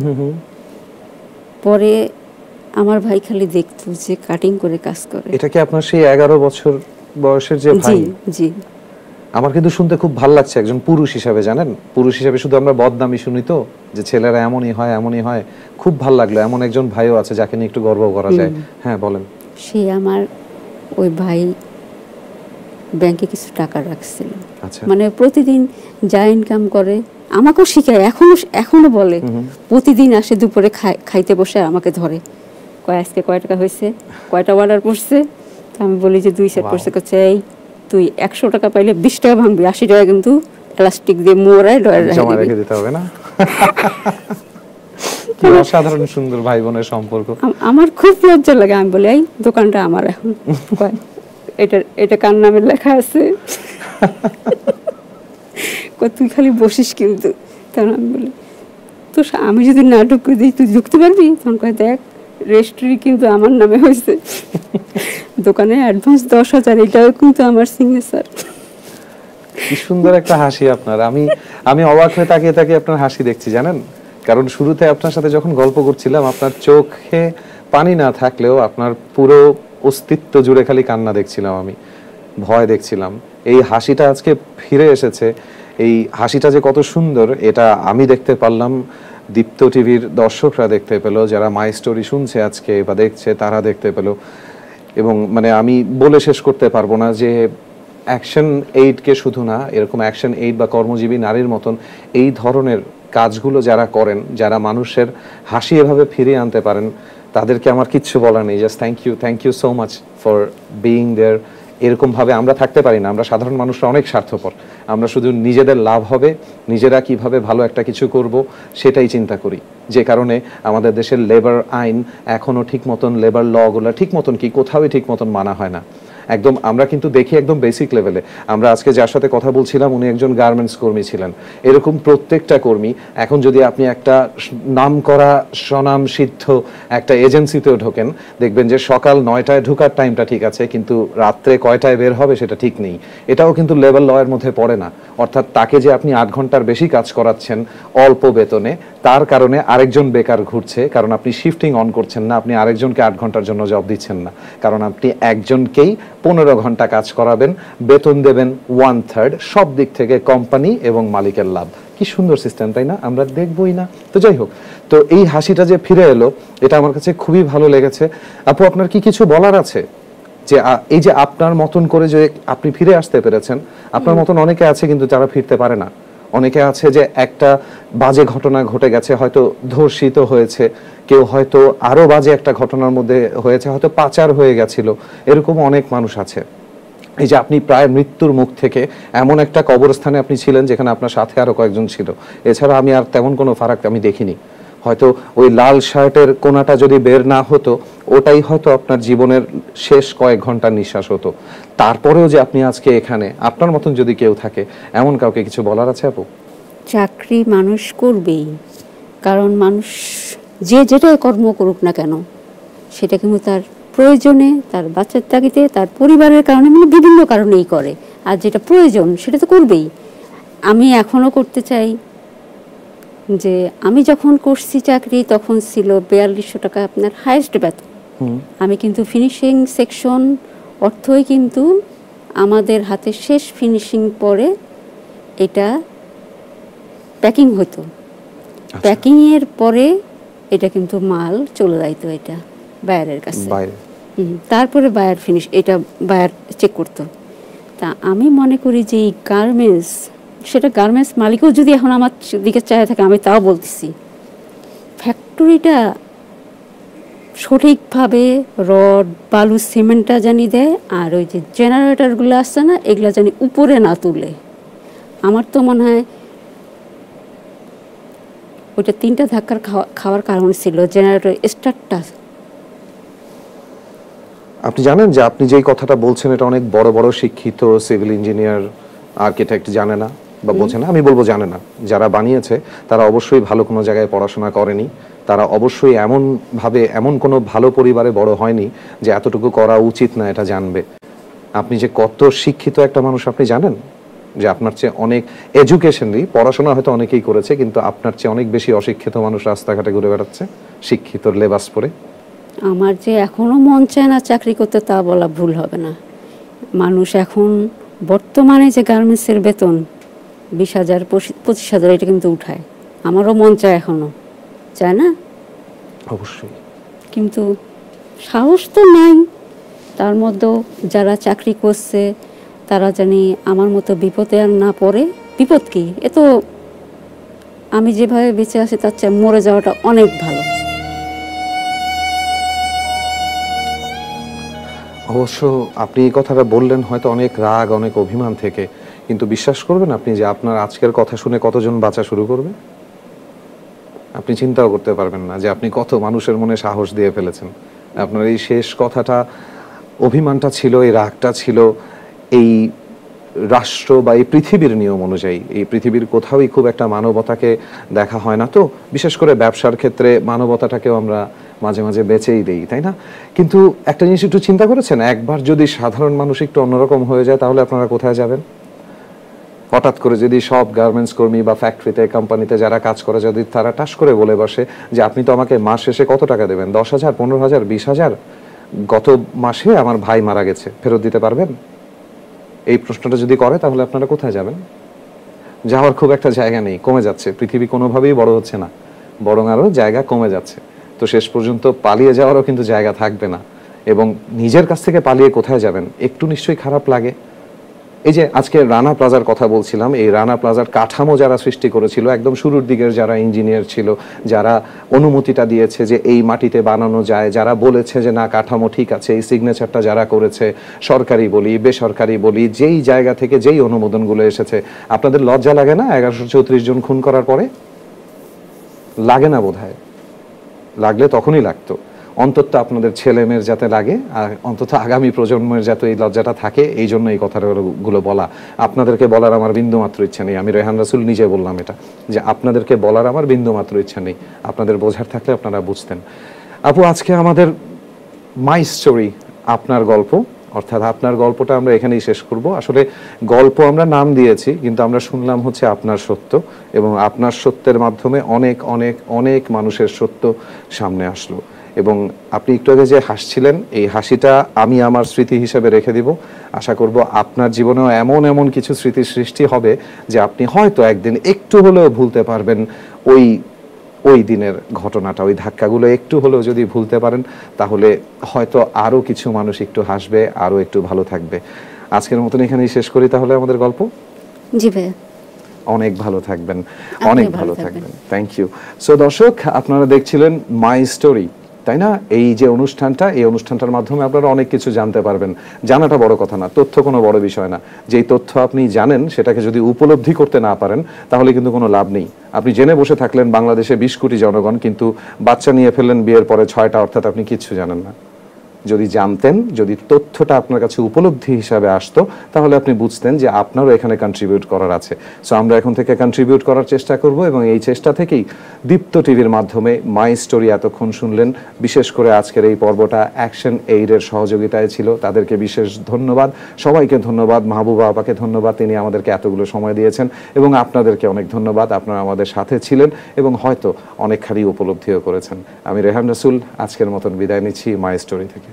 পরে আমার ভাই খালি দেখতো যে কাটিং করে কাজ করে। এটা কি আপনার সেই 11 বছর বয়সের যে ভাই? জি জি। আমার কিন্তু শুনতে খুব ভালো লাগছে একজন পুরুষ হিসাবে, জানেন, পুরুষ হিসাবে শুধু আমরা বদনামি শুনি তো যে ছেলেরা এমনই হয় এমনই হয়। খুব ভালো লাগলো এমন একজন ভাইও আছে যাকে নিয়ে একটু গর্ব করা যায়। হ্যাঁ বলেন। সে আমার ওই ভাই ব্যাংকে কিছু টাকা রাখছিল, মানে প্রতিদিন যা ইনকাম করে আমাকেও শিখায়, এখনো বলে, প্রতিদিন আসে দুপুরে খাইতে বসে আমাকে ধরে, আজকে কয় টাকা হয়েছে, কয়টা অর্ডার করছে। আমি বলি যে 2 সেট করছে। করছে এই তুই 100 টাকা পাইলে 20 টাকা ভাঙবি, 80 টাকা কিন্তু প্লাস্টিক দিয়ে মোড়ায় জমা রেখে দিতে হবে না? কি অসাধারণ সুন্দর ভাই বোনের সম্পর্ক। আমার খুব লজ্জা লাগে। আমি বলি এই দোকানটা আমার এখন, এটা কার নামে লেখা আছে? তুই খালি বসিস কিন্তু। তখন আমি বলি তো আমি যদি না ঢুকে দিই তুই ঢুকতে পারবি? তখন কয় দেখ রেজিস্ট্রি কিন্তু আমার নামে হয়েছে, দোকানে অ্যাডভান্স 10,000, এটাও কিন্তু আমার সিগনেচার। কি সুন্দর একটা হাসি আপনার। আমি অবাক হয়ে তাকিয়ে তাকিয়ে আপনার হাসি দেখছি, জানেন, কারণ শুরুতে আপনার সাথে যখন গল্প করছিলাম আপনার চোখে পানি না থাকলেও আপনার পুরো অস্তিত্ব জুড়ে খালি কান্না দেখছিলাম, আমি ভয় দেখছিলাম। এই হাসিটা আজকে ফিরে এসেছে, এই হাসিটা যে কত সুন্দর এটা আমি দেখতে পারলাম, দীপ্ত টিভির দর্শকরা দেখতে পেলো, যারা মাই স্টোরি শুনছে আজকে বা দেখছে তারা দেখতে পেলো। এবং মানে আমি বলে শেষ করতে পারবো না যে অ্যাকশন এইডকে শুধু না, এরকম অ্যাকশন এইড বা কর্মজীবী নারীর মতন এই ধরনের কাজগুলো যারা করেন, যারা মানুষের হাসি এভাবে ফিরিয়ে আনতে পারেন, তাদেরকে আমার কিচ্ছু বলার নেই। Just thank you so much for being there. এরকমভাবে আমরা থাকতে পারি না, আমরা সাধারণ মানুষরা অনেক স্বার্থপর, আমরা শুধু নিজেদের লাভ হবে, নিজেরা কিভাবে ভালো একটা কিছু করব সেটাই চিন্তা করি। যে কারণে আমাদের দেশের লেবার আইন এখনও ঠিক মতন, লেবার লগুলো ঠিক মতন কি কোথাওই ঠিক মতন মানা হয় না। একদম আমরা কিন্তু দেখি একদম বেসিক লেভেলে। আমরা আজকে যার সাথে কথা বলছিলাম উনি একজন গার্মেন্টস কর্মী ছিলেন। এরকম প্রত্যেকটা কর্মী এখন যদি আপনি একটা নামকরা স্বনাম সিদ্ধ একটা এজেন্সিতেও ঢোকেন, দেখবেন যে সকাল 9টায় ঢোকার টাইমটা ঠিক আছে, কিন্তু রাত্রে কয়টায় বের হবে সেটা ঠিক নেই। এটাও কিন্তু লেভেল ল এর মধ্যে পড়ে না। অর্থাৎ তাকে যে আপনি 8 ঘন্টার বেশি কাজ করাচ্ছেন অল্প বেতনে, তার কারণে আরেকজন বেকার ঘুরছে, কারণ আপনি শিফটিং অন করছেন না, আপনি আরেকজনকে 8 ঘন্টার জন্য জব দিচ্ছেন না, কারণ আপনি একজনকেই 15 ঘন্টা কাজ করাবেন, বেতন দেবেন 1/3, সব দিক থেকে কোম্পানি এবং মালিকের লাভ। কি সুন্দর সিস্টেম, তাই না? আমরা দেখবই না। তো যাই হোক, তো এই হাসিটা যে ফিরে এলো এটা আমার কাছে খুবই ভালো লেগেছে। আপু, আপনার কি কিছু বলার আছে যে এই যে আপনার মতন করে যে আপনি ফিরে আসতে পেরেছেন? আপনার মতন অনেকে আছে কিন্তু যারা ফিরতে পারে না। অনেকে আছে যে একটা বাজে ঘটনা ঘটে গেছে, হয়তো ধর্ষিত হয়েছে, কেউ হয়তো আরো বাজে একটা ঘটনার মধ্যে হয়েছে, হয়তো পাচার হয়ে গেছিল, এরকম অনেক মানুষ আছে। এই যে আপনি প্রায় মৃত্যুর মুখ থেকে এমন একটা কবরস্থানে আপনি ছিলেন যেখানে আপনার সাথে আরো কয়েকজন ছিল, এছাড়া আমি আর তেমন কোনো ফারাক আমি দেখিনি। হয়তো ওই লাল শার্টের কোনাটা যদি বের না হতো, ওটাই হয়তো আপনার জীবনের শেষ কয়েক ঘন্টার নিঃশ্বাস হতো। তারপরেও যে আপনি আজকে এখানে, আপনার মতন যদি কেউ থাকে, এমন কাউকে কিছু বলার আছে আপু? চাকরি মানুষ করবেই, কারণ মানুষ যে যেটাই কর্ম করুক না কেন সেটা কিন্তু তার প্রয়োজনে, তার বাচ্চার তাগিদে, তার পরিবারের কারণে, মানে বিভিন্ন কারণেই করে। আর যেটা প্রয়োজন সেটা তো করবেই। আমি এখনও করতে চাই। যে আমি যখন করছি চাকরি তখন ছিল 4200 টাকা আপনার হাইয়েস্ট বেতন। আমি কিন্তু ফিনিশিং সেকশন অর্থই কিন্তু আমাদের হাতে শেষ ফিনিশিং পরে এটা প্যাকিং হতো। প্যাকিংয়ের পরে এটা কিন্তু মাল চলে যাইতো এটা বায়ারের কাছে, তারপরে বায়ার ফিনিশ এটা বায়ার চেক করতো। তা আমি মনে করি যে এই গার্মেন্টস, সেটা গার্মেন্টস মালিকও যদি এখন আমার দিকে চায় থাকে, আমি তাও বলতেছি ফ্যাক্টরিটা সঠিকভাবে রড, বালু, সিমেন্টটা জানি দেয়, আর ওই যে জেনারেটরগুলো আসছে না, এগুলো জানি উপরে না তুলে। আমার তো মনে হয় ওইটা 3টা ধাক্কার খাওয়ার কারণ ছিল জেনারেটর স্টার্টটা। আপনি জানেন যে আপনি যেই কথাটা বলছেন এটা অনেক বড় বড় শিক্ষিত সিভিল ইঞ্জিনিয়ার, আর্কিটেক্ট জানে না বা বোঝে না। আমি বলবো জানে না। যারা বানিয়েছে তারা অবশ্যই ভালো কোনো জায়গায় পড়াশোনা করেনি, তারা অবশ্যই এমন কোনো ভালো পরিবারে বড় হয়নি যে এতটুকু করা উচিত না এটা জানবে। আপনি যে কত শিক্ষিত একটা মানুষ আপনি জানেন? যে আপনার চেয়ে অনেক এডুকেশনালি পড়াশোনা হয়তো অনেকেই করেছে, কিন্তু আপনার চেয়ে অনেক বেশি অশিক্ষিত মানুষ রাস্তাঘাটে ঘুরে বেড়াচ্ছে শিক্ষিতর লেবাস পরে। আমার যে এখনো মন চায় না চাকরি করতে তা বলা ভুল হবে না। মানুষ এখন বর্তমানে যে গার্মেন্টসের বেতন 20,000, 25,000 এটা কিন্তু উঠায়। আমারও মন চায়, এখনো চায় না অবশ্যই, কিন্তু সাহস তো নাই। তার মধ্যেও যারা চাকরি করছে তারা জানি আমার মতো বিপদে আর না পড়ে। বিপদ কি, এ তো আমি যেভাবে বেঁচে আছি তার চেয়ে মরে যাওয়াটা অনেক ভালো। অবশ্য আপনি এই কথাটা বললেন হয়তো অনেক রাগ, অনেক অভিমান থেকে, কিন্তু বিশ্বাস করবেন আপনি যে আপনার আজকের কথা শুনে কতজন বাঁচা শুরু করবে? আপনি চিন্তাও করতে পারবেন না যে আপনি কত মানুষের মনে সাহস দিয়ে ফেলেছেন। আপনার এই শেষ কথাটা, অভিমানটা ছিল, এই রাগটা ছিল এই রাষ্ট্র বা এই পৃথিবীর নিয়ম অনুযায়ী। এই পৃথিবীর কোথাওই খুব একটা মানবতাকে দেখা হয় না, তো বিশেষ করে ব্যবসার ক্ষেত্রে মানবতাটাকেও আমরা মাঝে মাঝে বেঁচেই দেই, তাই না? কিন্তু একটা জিনিস একটু চিন্তা করেছেন, একবার যদি সাধারণ মানুষ একটু অন্যরকম হয়ে যায় তাহলে আপনারা কোথায় যাবেন? হঠাৎ করে যদি সব গার্মেন্টস কর্মী বা ফ্যাক্টরিতে, কোম্পানিতে যারা কাজ করে, যদি তারা টাস করে বলে বসে যে আপনি তো আমাকে মাস শেষে কত টাকা দেবেন, 10,000, 15,000, 20,000, গত মাসে আমার ভাই মারা গেছে, ফেরত দিতে পারবেন? এই প্রশ্নটা যদি করে তাহলে আপনারা কোথায় যাবেন? যাওয়ার খুব একটা জায়গা নেই, কমে যাচ্ছে। পৃথিবী কোনোভাবেই বড় হচ্ছে না, বরং আরো জায়গা কমে যাচ্ছে। তো শেষ পর্যন্ত পালিয়ে যাওয়ারও কিন্তু জায়গা থাকবে না। এবং নিজের কাছ থেকে পালিয়ে কোথায় যাবেন? একটু নিশ্চয়ই খারাপ লাগে। এই যে আজকে রানা প্লাজার কথা বলছিলাম, এই রানা প্লাজার কাঠামো যারা সৃষ্টি করেছিল, একদম শুরুর দিকের যারা ইঞ্জিনিয়ার ছিল, যারা অনুমতিটা দিয়েছে যে এই মাটিতে বানানো যায়, যারা বলেছে যে না কাঠামো ঠিক আছে, এই সিগনেচারটা যারা করেছে, সরকারি বলি বেসরকারি বলি, যেই জায়গা থেকে যেই অনুমোদনগুলো এসেছে, আপনাদের লজ্জা লাগে না 1134 জন খুন করার পরে? লাগে না বোধহয়, লাগলে তখনই লাগতো। অন্তত আপনাদের ছেলে মেয়ের যাতে লাগে, আর অন্তত আগামী প্রজন্মের যাতে এই লজ্জাটা থাকে, এই জন্য এই কথাগুলো বলা। আপনাদেরকে বলার আমার বিন্দুমাত্র ইচ্ছা নেই, আমি রেহান রাসূল নিজে বললাম এটা, যে আপনাদেরকে বলার আমার বিন্দুমাত্র ইচ্ছা নেই, আপনাদের বোঝার থাকলে আপনারা বুঝতেন। আপু, আজকে আমাদের মাই স্টোরি, আপনার গল্প, অর্থাৎ আপনার গল্পটা আমরা এখানেই শেষ করব। আসলে গল্প আমরা নাম দিয়েছি, কিন্তু আমরা শুনলাম হচ্ছে আপনার সত্য, এবং আপনার সত্যের মাধ্যমে অনেক অনেক অনেক মানুষের সত্য সামনে আসলো। এবং আপনি একটু আগে যে হাসছিলেন, এই হাসিটা আমি আমার স্মৃতি হিসেবে রেখে দিব। আশা করব আপনার জীবনেও এমন এমন কিছু স্মৃতির সৃষ্টি হবে যে আপনি হয়তো একদিন একটু হলেও ভুলতে পারবেন ওই দিনের ঘটনাটা, ওই ধাক্কাগুলো একটু হলেও যদি ভুলতে পারেন, তাহলে হয়তো আরও কিছু মানুষ একটু হাসবে, আরও একটু ভালো থাকবে। আজকের মতন এখানেই শেষ করি তাহলে আমাদের গল্প। জি ভাই, অনেক ভালো থাকবেন, অনেক ভালো থাকবেন। Thank you. সো দর্শক, আপনারা দেখছিলেন মাই স্টোরি, তাই না? এই যে অনুষ্ঠানটা, এই অনুষ্ঠানটার মাধ্যমে আপনারা অনেক কিছু জানতে পারবেন। জানাটা বড় কথা না, তথ্য কোনো বড় বিষয় না। যেই তথ্য আপনি জানেন সেটাকে যদি উপলব্ধি করতে না পারেন, তাহলে কিন্তু কোনো লাভ নেই। আপনি জেনে বসে থাকলেন বাংলাদেশে 20 কোটি জনগণ, কিন্তু বাচ্চা নিয়ে ফেললেন বিয়ের পরে 6টা, অর্থাৎ আপনি কিচ্ছু জানেন না। যদি জানতেন, যদি তথ্যটা আপনার কাছে উপলব্ধি হিসাবে আসতো, তাহলে আপনি বুঝতেন যে আপনারও এখানে কন্ট্রিবিউট করার আছে। সো আমরা এখন থেকে কন্ট্রিবিউট করার চেষ্টা করব, এবং এই চেষ্টা থেকেই দীপ্ত টিভির মাধ্যমে মাই স্টোরি এতক্ষণ শুনলেন। বিশেষ করে আজকের এই পর্বটা অ্যাকশন এইডের সহযোগিতায় ছিল, তাদেরকে বিশেষ ধন্যবাদ। সবাইকে ধন্যবাদ, মাহবুবা আপাকে ধন্যবাদ, তিনি আমাদেরকে এতগুলো সময় দিয়েছেন, এবং আপনাদেরকে অনেক ধন্যবাদ, আপনারা আমাদের সাথে ছিলেন এবং হয়তো অনেকখানি উপলব্ধিও করেছেন। আমি রেহান রাসূল আজকের মতন বিদায় নিচ্ছি মাই স্টোরি থেকে।